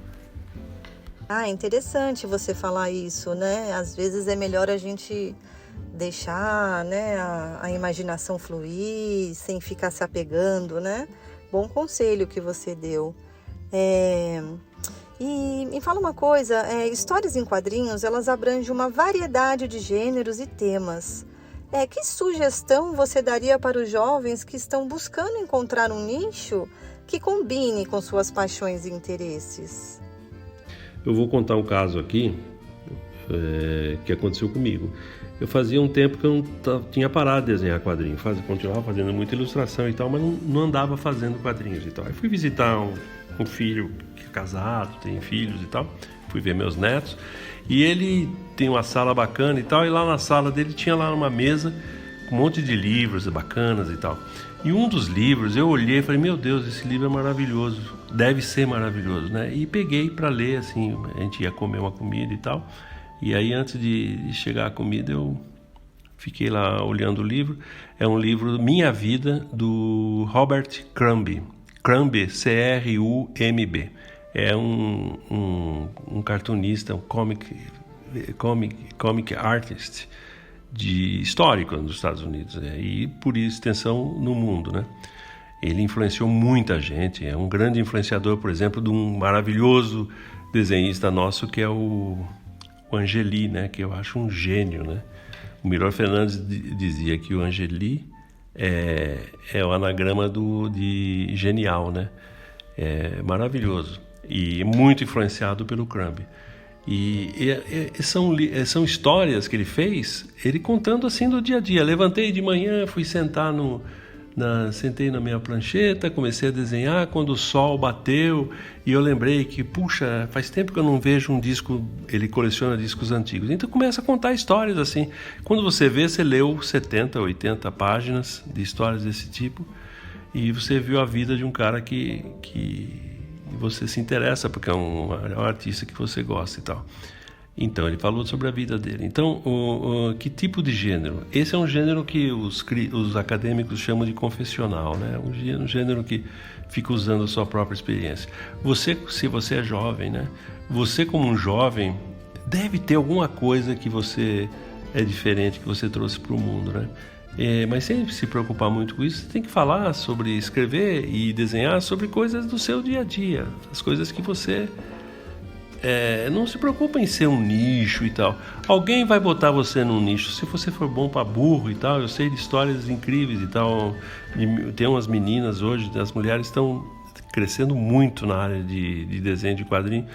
Ah, interessante você falar isso, né? Às vezes é melhor a gente deixar, né, a imaginação fluir, sem ficar se apegando, né? Bom conselho que você deu. E me fala uma coisa, histórias em quadrinhos, elas abrangem uma variedade de gêneros e temas. Que sugestão você daria para os jovens que estão buscando encontrar um nicho que combine com suas paixões e interesses? Eu vou contar um caso aqui que aconteceu comigo. Eu fazia um tempo que eu não tinha parado de desenhar quadrinhos, continuava fazendo muita ilustração e tal, mas não andava fazendo quadrinhos e tal. Aí fui visitar um filho que é casado, tem filhos e tal, fui ver meus netos, e ele tem uma sala bacana e tal, e lá na sala dele tinha lá uma mesa com um monte de livros bacanas e tal. E um dos livros, eu olhei e falei, meu Deus, esse livro é maravilhoso, deve ser maravilhoso, né? E peguei para ler, assim, a gente ia comer uma comida e tal, e aí antes de chegar a comida eu fiquei lá olhando o livro. É um livro Minha Vida, do Robert Crumb, C-R-U-M-B. É um cartunista, um comic artist histórico nos Estados Unidos, e por extensão no mundo, né? Ele influenciou muita gente, é um grande influenciador, por exemplo, de um maravilhoso desenhista nosso que é o Angeli, né? Que eu acho um gênio, né? O Milor Fernandes dizia que o Angeli é o anagrama de genial, né? É maravilhoso e muito influenciado pelo Crumb. E são histórias que ele fez, ele contando assim do dia a dia. Levantei de manhã, fui sentar sentei na minha prancheta, comecei a desenhar quando o sol bateu e eu lembrei que, puxa, faz tempo que eu não vejo um disco. Ele coleciona discos antigos, então começa a contar histórias assim. Quando você vê, você leu 70, 80 páginas de histórias desse tipo e você viu a vida de um cara que você se interessa porque é um artista que você gosta e tal. Então, ele falou sobre a vida dele. Então, que tipo de gênero? Esse é um gênero que os acadêmicos chamam de confessional, né? Um gênero que fica usando a sua própria experiência. Se você é jovem, né? Você, como um jovem, deve ter alguma coisa que você é diferente, que você trouxe para o mundo, né? Mas sem se preocupar muito com isso, você tem que falar sobre escrever e desenhar sobre coisas do seu dia a dia, as coisas que você não se preocupa em ser um nicho e tal. Alguém vai botar você num nicho se você for bom para burro e tal. Eu sei de histórias incríveis e tal. Tem umas meninas hoje, as mulheres estão crescendo muito na área de desenho de quadrinho,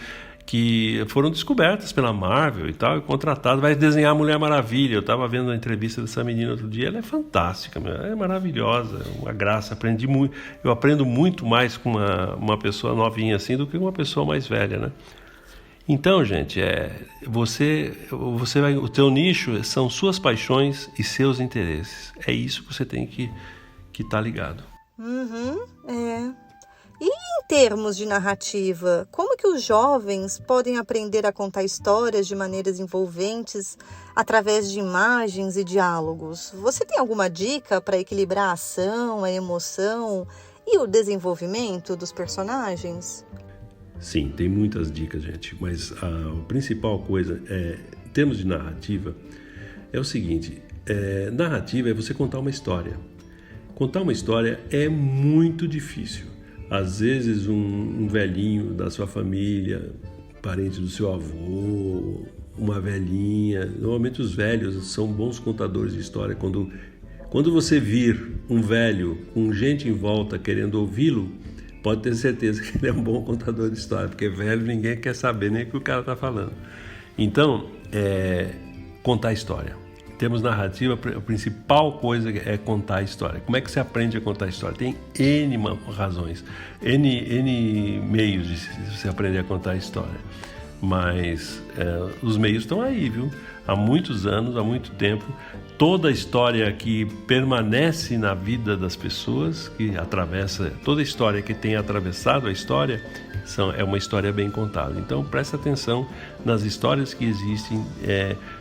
que foram descobertas pela Marvel e tal, e contratadas, vai desenhar a Mulher Maravilha. Eu estava vendo a entrevista dessa menina outro dia, ela é fantástica, é maravilhosa, uma graça, aprendi muito. Eu aprendo muito mais com uma pessoa novinha assim do que uma pessoa mais velha, né? Então, gente, o teu nicho são suas paixões e seus interesses. É isso que você tem que estar ligado. E em termos de narrativa, como que os jovens podem aprender a contar histórias de maneiras envolventes através de imagens e diálogos? Você tem alguma dica para equilibrar a ação, a emoção E o desenvolvimento dos personagens? Sim, tem muitas dicas, gente, mas a principal coisa, em termos de narrativa, é o seguinte: narrativa é você contar uma história. Contar uma história é muito difícil. Às vezes um velhinho da sua família, parente do seu avô, uma velhinha, normalmente os velhos são bons contadores de história. Quando você vir um velho com gente em volta querendo ouvi-lo, pode ter certeza que ele é um bom contador de história, porque velho ninguém quer saber nem o que o cara está falando. Então, contar a história. Em termos narrativa, a principal coisa é contar a história. Como é que você aprende a contar a história? Tem N razões, N meios de você aprender a contar a história. Mas os meios estão aí, viu? Há muitos anos, há muito tempo, toda a história que permanece na vida das pessoas, toda a história que tem atravessado a história, é uma história bem contada. Então, presta atenção nas histórias que existem,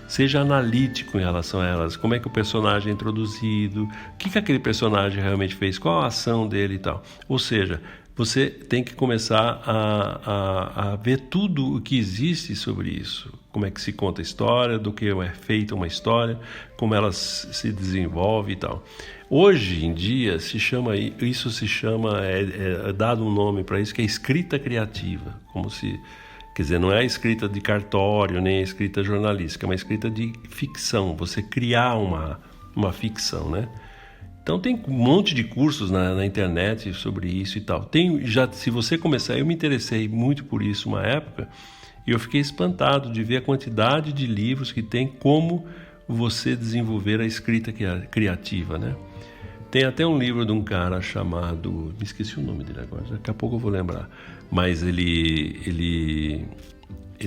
seja analítico em relação a elas, como é que o personagem é introduzido, o que aquele personagem realmente fez, qual a ação dele e tal. Ou seja, você tem que começar a ver tudo o que existe sobre isso. Como é que se conta a história, do que é feita uma história, como ela se desenvolve e tal. Hoje em dia é dado um nome para isso, que é escrita criativa. Quer dizer, não é a escrita de cartório, nem a escrita jornalística, é uma escrita de ficção, você criar uma ficção, né? Então tem um monte de cursos na internet sobre isso e tal. Se você começar, eu me interessei muito por isso uma época, e eu fiquei espantado de ver a quantidade de livros que tem como você desenvolver a escrita criativa, né? Tem até um livro de um cara chamado... Me esqueci o nome dele agora, daqui a pouco eu vou lembrar. Mas ele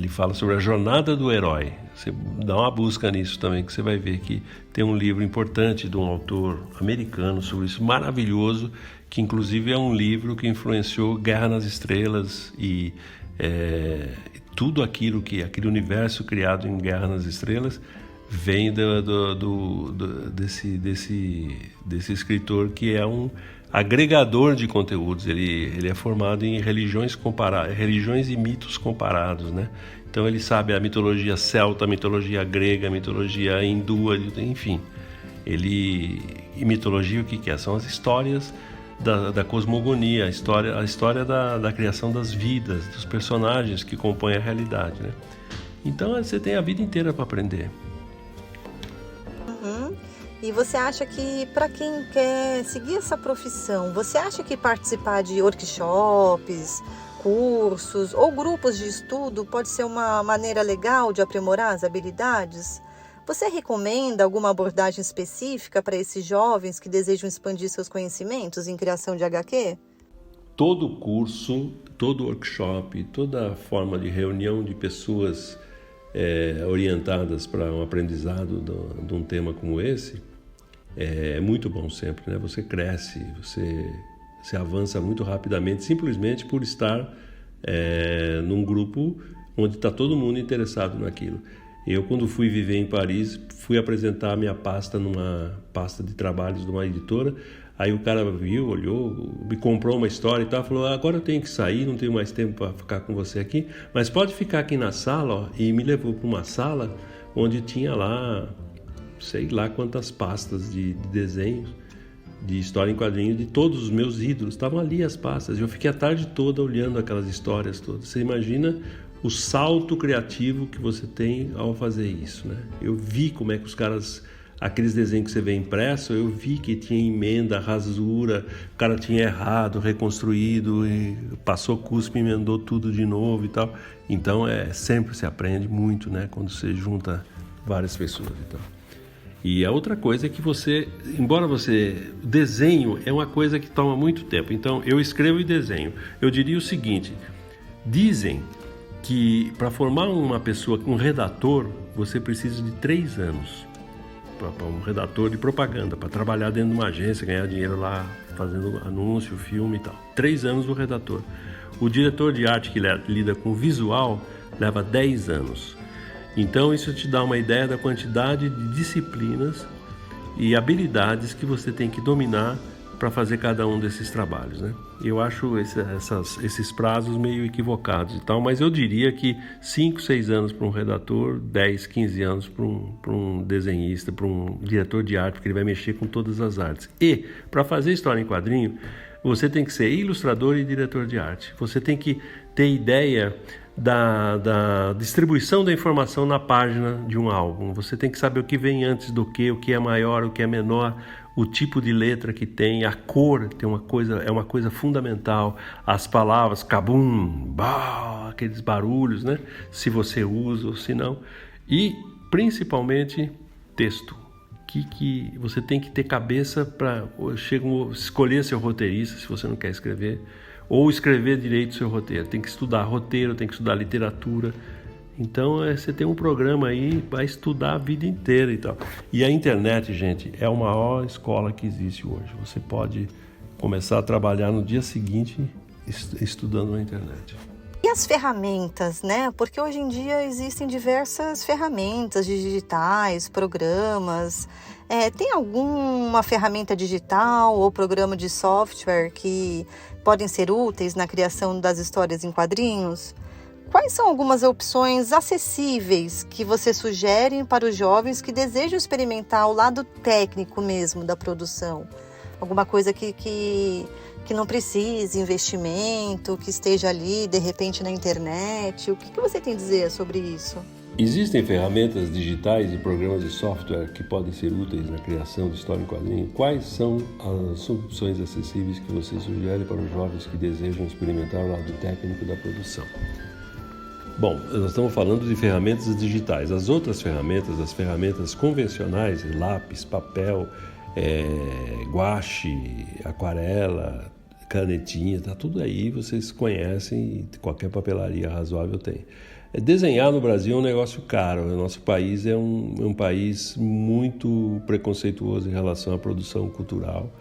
fala sobre a jornada do herói. Você dá uma busca nisso também, que você vai ver que tem um livro importante de um autor americano sobre isso, maravilhoso, que inclusive é um livro que influenciou Guerra nas Estrelas e tudo aquele universo criado em Guerra nas Estrelas vem desse escritor, que é um agregador de conteúdos. Ele é formado em religiões e mitos comparados, né? Então ele sabe a mitologia celta, a mitologia grega, a mitologia hindu, enfim. E mitologia o que é? São as histórias da cosmogonia, a história da criação das vidas, dos personagens que compõem a realidade, né? Então você tem a vida inteira para aprender. E você acha que, para quem quer seguir essa profissão, você acha que participar de workshops, cursos ou grupos de estudo pode ser uma maneira legal de aprimorar as habilidades? Você recomenda alguma abordagem específica para esses jovens que desejam expandir seus conhecimentos em criação de HQ? Todo curso, todo workshop, toda forma de reunião de pessoas orientadas para um aprendizado de um tema como esse é muito bom sempre, né? Você cresce, você avança muito rapidamente, simplesmente por estar num grupo onde está todo mundo interessado naquilo. Eu, quando fui viver em Paris, fui apresentar a minha pasta numa pasta de trabalhos de uma editora. Aí o cara viu, olhou, me comprou uma história e tal, falou: agora eu tenho que sair, não tenho mais tempo para ficar com você aqui, mas pode ficar aqui na sala, ó. E me levou para uma sala onde tinha lá, sei lá quantas pastas de desenhos, de história em quadrinhos, de todos os meus ídolos. Estavam ali as pastas, e eu fiquei a tarde toda olhando aquelas histórias todas. Você imagina o salto criativo que você tem ao fazer isso, né? Eu vi como é que os caras... Aqueles desenhos que você vê impresso, eu vi que tinha emenda, rasura, o cara tinha errado, reconstruído, e passou cuspe, emendou tudo de novo e tal. Então, sempre se aprende muito, né? Quando você junta várias pessoas e tal. E a outra coisa é que desenho é uma coisa que toma muito tempo. Então, eu escrevo e desenho. Eu diria o seguinte: dizem que para formar uma pessoa, um redator, você precisa de 3 anos. Para um redator de propaganda, para trabalhar dentro de uma agência, ganhar dinheiro lá, fazendo anúncio, filme e tal. 3 anos o redator. O diretor de arte, que lida com visual, leva 10 anos. Então isso te dá uma ideia da quantidade de disciplinas e habilidades que você tem que dominar para fazer cada um desses trabalhos, né? Eu acho esses prazos meio equivocados e tal, mas eu diria que 5, 6 anos para um redator, 10, 15 anos para um desenhista, para um diretor de arte, porque ele vai mexer com todas as artes. E para fazer história em quadrinho, você tem que ser ilustrador e diretor de arte. Você tem que ter ideia da distribuição da informação na página de um álbum. Você tem que saber o que vem antes do que, o que é maior, o que é menor, o tipo de letra que tem, a cor é uma coisa fundamental, as palavras, cabum, bah, aqueles barulhos, né? Se você usa ou se não. E, principalmente, texto. Que você tem que ter cabeça para escolher seu roteirista, se você não quer escrever, ou escrever direito o seu roteiro. Tem que estudar roteiro, tem que estudar literatura. Então você tem um programa aí, vai estudar a vida inteira e tal. E a internet, gente, é a maior escola que existe hoje. Você pode começar a trabalhar no dia seguinte estudando na internet. E as ferramentas, né? Porque hoje em dia existem diversas ferramentas digitais, programas. Tem alguma ferramenta digital ou programa de software que podem ser úteis na criação das histórias em quadrinhos? Quais são algumas opções acessíveis que você sugere para os jovens que desejam experimentar o lado técnico mesmo da produção? Alguma coisa que não precise investimento, que esteja ali de repente na internet? O que você tem a dizer sobre isso? Existem ferramentas digitais e programas de software que podem ser úteis na criação de história em quadrinho? Quais são as opções acessíveis que você sugere para os jovens que desejam experimentar o lado técnico da produção? Bom, nós estamos falando de ferramentas digitais. As outras ferramentas, as ferramentas convencionais, lápis, papel, guache, aquarela, canetinha, tá tudo aí, vocês conhecem, qualquer papelaria razoável tem. Desenhar no Brasil é um negócio caro. O nosso país é um país muito preconceituoso em relação à produção cultural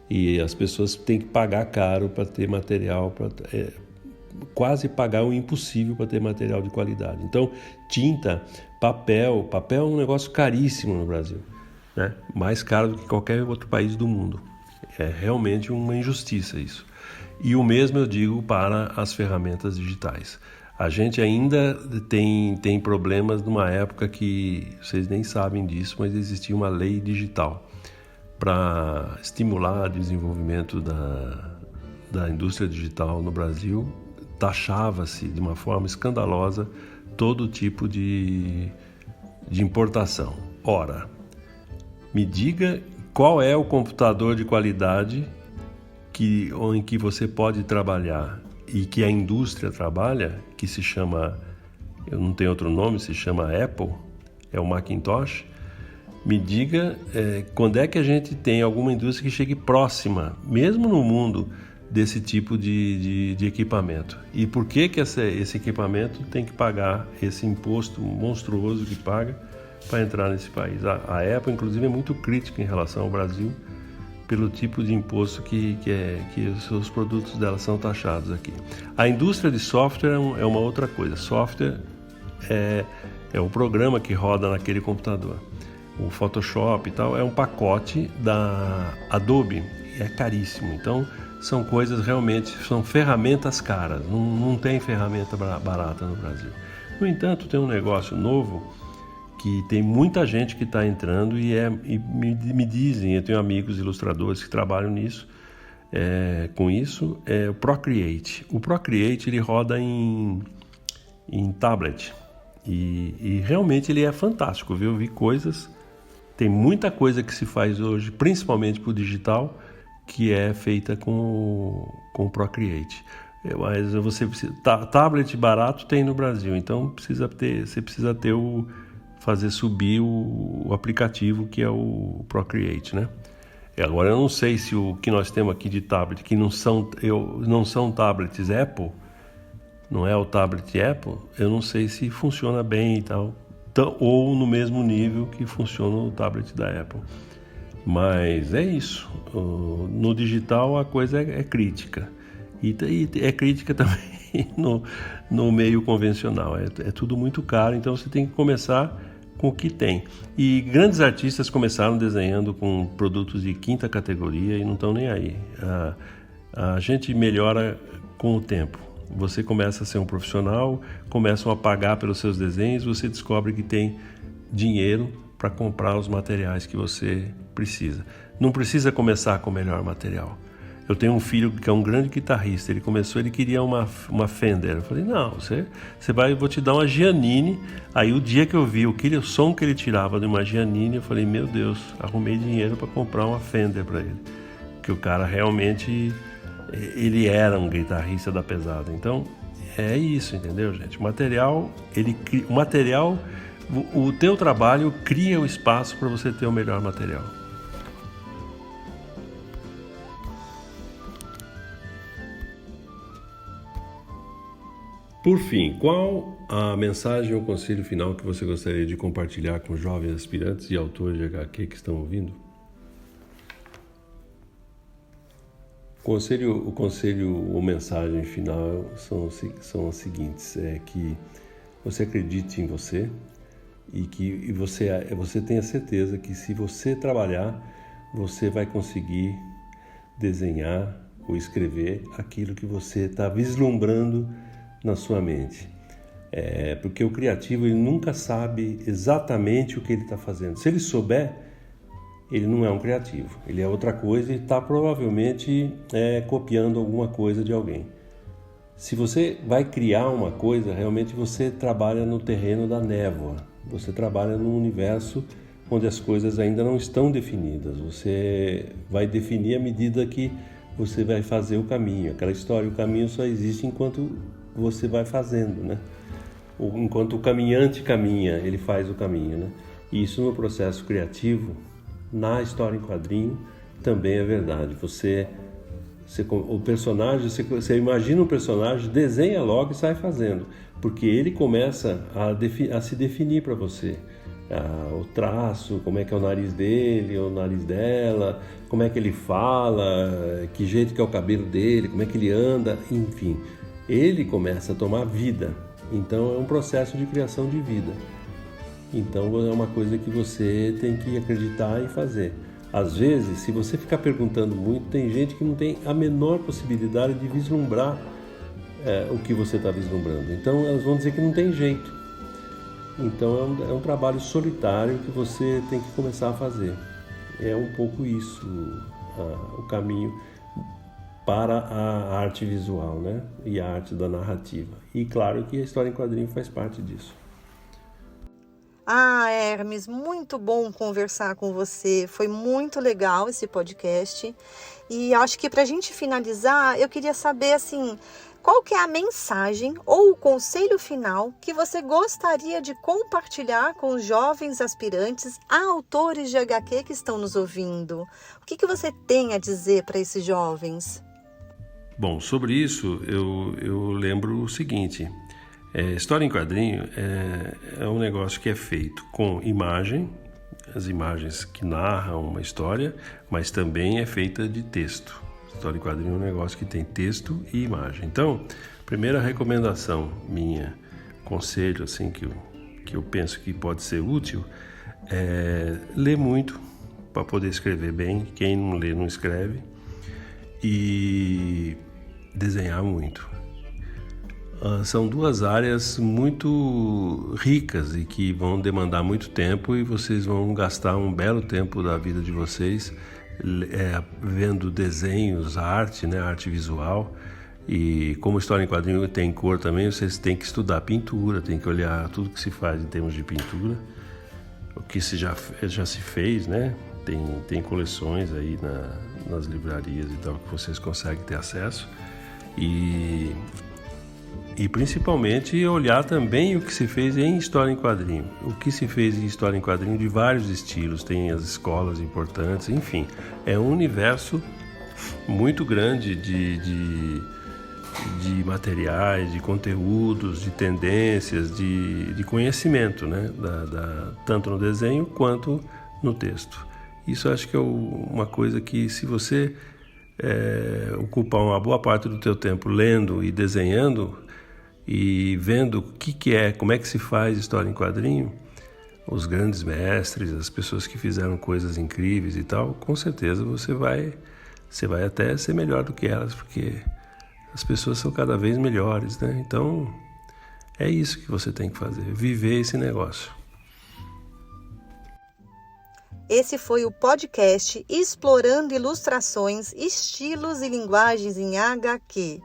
e as pessoas têm que pagar caro para ter material, quase pagar o impossível para ter material de qualidade. Então, tinta, papel é um negócio caríssimo no Brasil, né? Mais caro do que qualquer outro país do mundo. É realmente uma injustiça isso. E o mesmo eu digo para as ferramentas digitais. A gente ainda tem problemas numa época que vocês nem sabem disso, mas existia uma lei digital para estimular o desenvolvimento da indústria digital no Brasil. Taxava-se de uma forma escandalosa todo tipo de importação. Ora, me diga qual é o computador de qualidade em que você pode trabalhar e que a indústria trabalha, que se chama, eu não tenho outro nome, se chama Apple, é o Macintosh. Me diga quando é que a gente tem alguma indústria que chegue próxima, mesmo no mundo, desse tipo de equipamento. E por que esse equipamento tem que pagar esse imposto monstruoso que paga para entrar nesse país? A Apple, inclusive, é muito crítica em relação ao Brasil pelo tipo de imposto que os produtos dela são taxados aqui. A indústria de software é uma outra coisa. Software é o programa que roda naquele computador. O Photoshop e tal é um pacote da Adobe e é caríssimo. Então, são coisas realmente, são ferramentas caras. Não tem ferramenta barata no Brasil. No entanto, tem um negócio novo que tem muita gente que está entrando e me dizem, eu tenho amigos ilustradores que trabalham com isso, é o Procreate. O Procreate ele roda em tablet e realmente ele é fantástico, viu? Eu vi coisas, tem muita coisa que se faz hoje, principalmente para o digital, que é feita com o Procreate. Mas você precisa, tablet barato tem no Brasil, então você precisa ter fazer subir o aplicativo que é o Procreate, né? Agora eu não sei se o que nós temos aqui de tablet, que não são tablets Apple, não é o tablet Apple, eu não sei se funciona bem e tal, ou no mesmo nível que funciona o tablet da Apple. Mas é isso, no digital a coisa é crítica e é crítica também no meio convencional, é tudo muito caro, então você tem que começar com o que tem. E grandes artistas começaram desenhando com produtos de quinta categoria e não estão nem aí. A gente melhora com o tempo. Você começa a ser um profissional, começam a pagar pelos seus desenhos, você descobre que tem dinheiro para comprar os materiais que você precisa. Não precisa começar com o melhor material. Eu tenho um filho que é um grande guitarrista, ele queria uma Fender. Eu falei, não, eu vou te dar uma Giannini. Aí o dia que eu vi o som que ele tirava de uma Giannini, eu falei, meu Deus, arrumei dinheiro para comprar uma Fender para ele. Porque o cara realmente, ele era um guitarrista da pesada. Então, é isso, entendeu, gente? O teu trabalho cria o espaço para você ter o melhor material. Por fim, qual a mensagem ou conselho final que você gostaria de compartilhar com jovens aspirantes e autores de HQ que estão ouvindo? O conselho ou mensagem final são as seguintes: é que você acredite em você e que você tenha certeza que se você trabalhar, você vai conseguir desenhar ou escrever aquilo que você está vislumbrando na sua mente. Porque o criativo, ele nunca sabe exatamente o que ele está fazendo. Se ele souber, ele não é um criativo, ele é outra coisa e está provavelmente copiando alguma coisa de alguém. Se você vai criar uma coisa, realmente você trabalha no terreno da névoa, você trabalha num universo onde as coisas ainda não estão definidas. Você vai definir à medida que você vai fazer o caminho. Aquela história, o caminho só existe enquanto você vai fazendo, né? Enquanto o caminhante caminha, ele faz o caminho, né? E isso no processo criativo, na história em quadrinho, também é verdade. Você imagina um personagem, desenha logo e sai fazendo, porque ele começa a se definir para você. O traço, como é que é o nariz dele, o nariz dela, como é que ele fala, que jeito que é o cabelo dele, como é que ele anda, enfim. Ele começa a tomar vida, então é um processo de criação de vida. Então é uma coisa que você tem que acreditar e fazer. Às vezes, se você ficar perguntando muito, tem gente que não tem a menor possibilidade de vislumbrar o que você está vislumbrando. Então elas vão dizer que não tem jeito. Então é um trabalho solitário que você tem que começar a fazer. É um pouco isso o caminho para a arte visual, né? E a arte da narrativa. E claro que a história em quadrinho faz parte disso. Hermes, muito bom conversar com você. Foi muito legal esse podcast. E acho que para a gente finalizar, eu queria saber assim, qual que é a mensagem ou o conselho final que você gostaria de compartilhar com os jovens aspirantes a autores de HQ que estão nos ouvindo? O que você tem a dizer para esses jovens? Bom, sobre isso eu lembro o seguinte: história em quadrinho é um negócio que é feito com imagem, as imagens que narram uma história, mas também é feita de texto. História em quadrinho é um negócio que tem texto e imagem. Então, primeira recomendação minha, conselho assim que eu penso que pode ser útil, é ler muito para poder escrever bem. Quem não lê não escreve. E desenhar muito. São duas áreas muito ricas e que vão demandar muito tempo, e vocês vão gastar um belo tempo da vida de vocês vendo desenhos, arte, né, arte visual. E como história em quadrinho tem cor também, vocês têm que estudar pintura, tem que olhar tudo que se faz em termos de pintura, o que já se fez, né? Tem coleções aí nas livrarias e tal que vocês conseguem ter acesso. E principalmente olhar também o que se fez em história em quadrinho. O que se fez em história em quadrinho de vários estilos, tem as escolas importantes, enfim. É um universo muito grande de materiais, de conteúdos, de tendências, de conhecimento, né? Tanto no desenho quanto no texto. Isso acho que é uma coisa que, se você ocupar uma boa parte do teu tempo lendo e desenhando e vendo como é que se faz história em quadrinho, os grandes mestres, as pessoas que fizeram coisas incríveis e tal, com certeza você vai até ser melhor do que elas, porque as pessoas são cada vez melhores, né? Então, é isso que você tem que fazer, viver esse negócio. Esse foi o podcast Explorando Ilustrações, Estilos e Linguagens em HQ.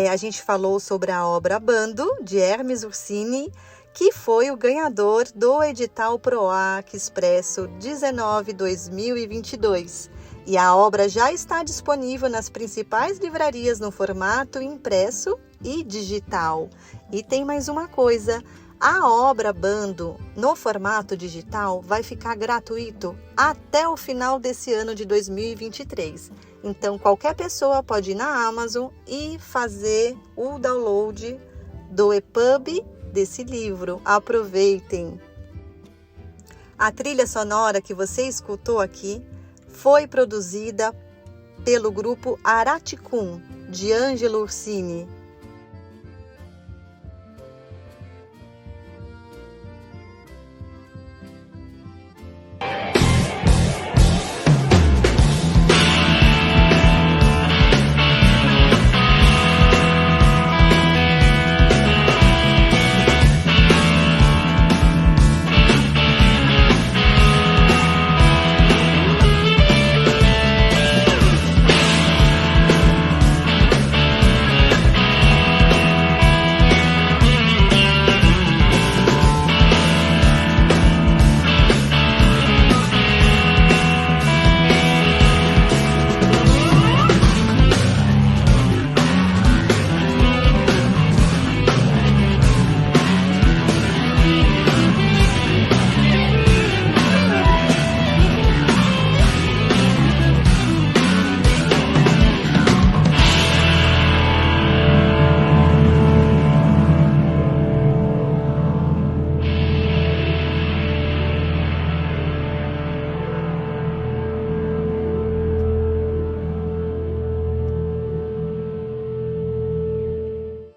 A gente falou sobre a obra Bando, de Hermes Ursini, que foi o ganhador do edital PROAC Expresso 19-2022. E a obra já está disponível nas principais livrarias no formato impresso e digital. E tem mais uma coisa, a obra Bando no formato digital vai ficar gratuito até o final desse ano de 2023. Então qualquer pessoa pode ir na Amazon e fazer o download do EPUB desse livro. Aproveitem! A trilha sonora que você escutou aqui foi produzida pelo grupo Araticum, de Ângelo Ursini.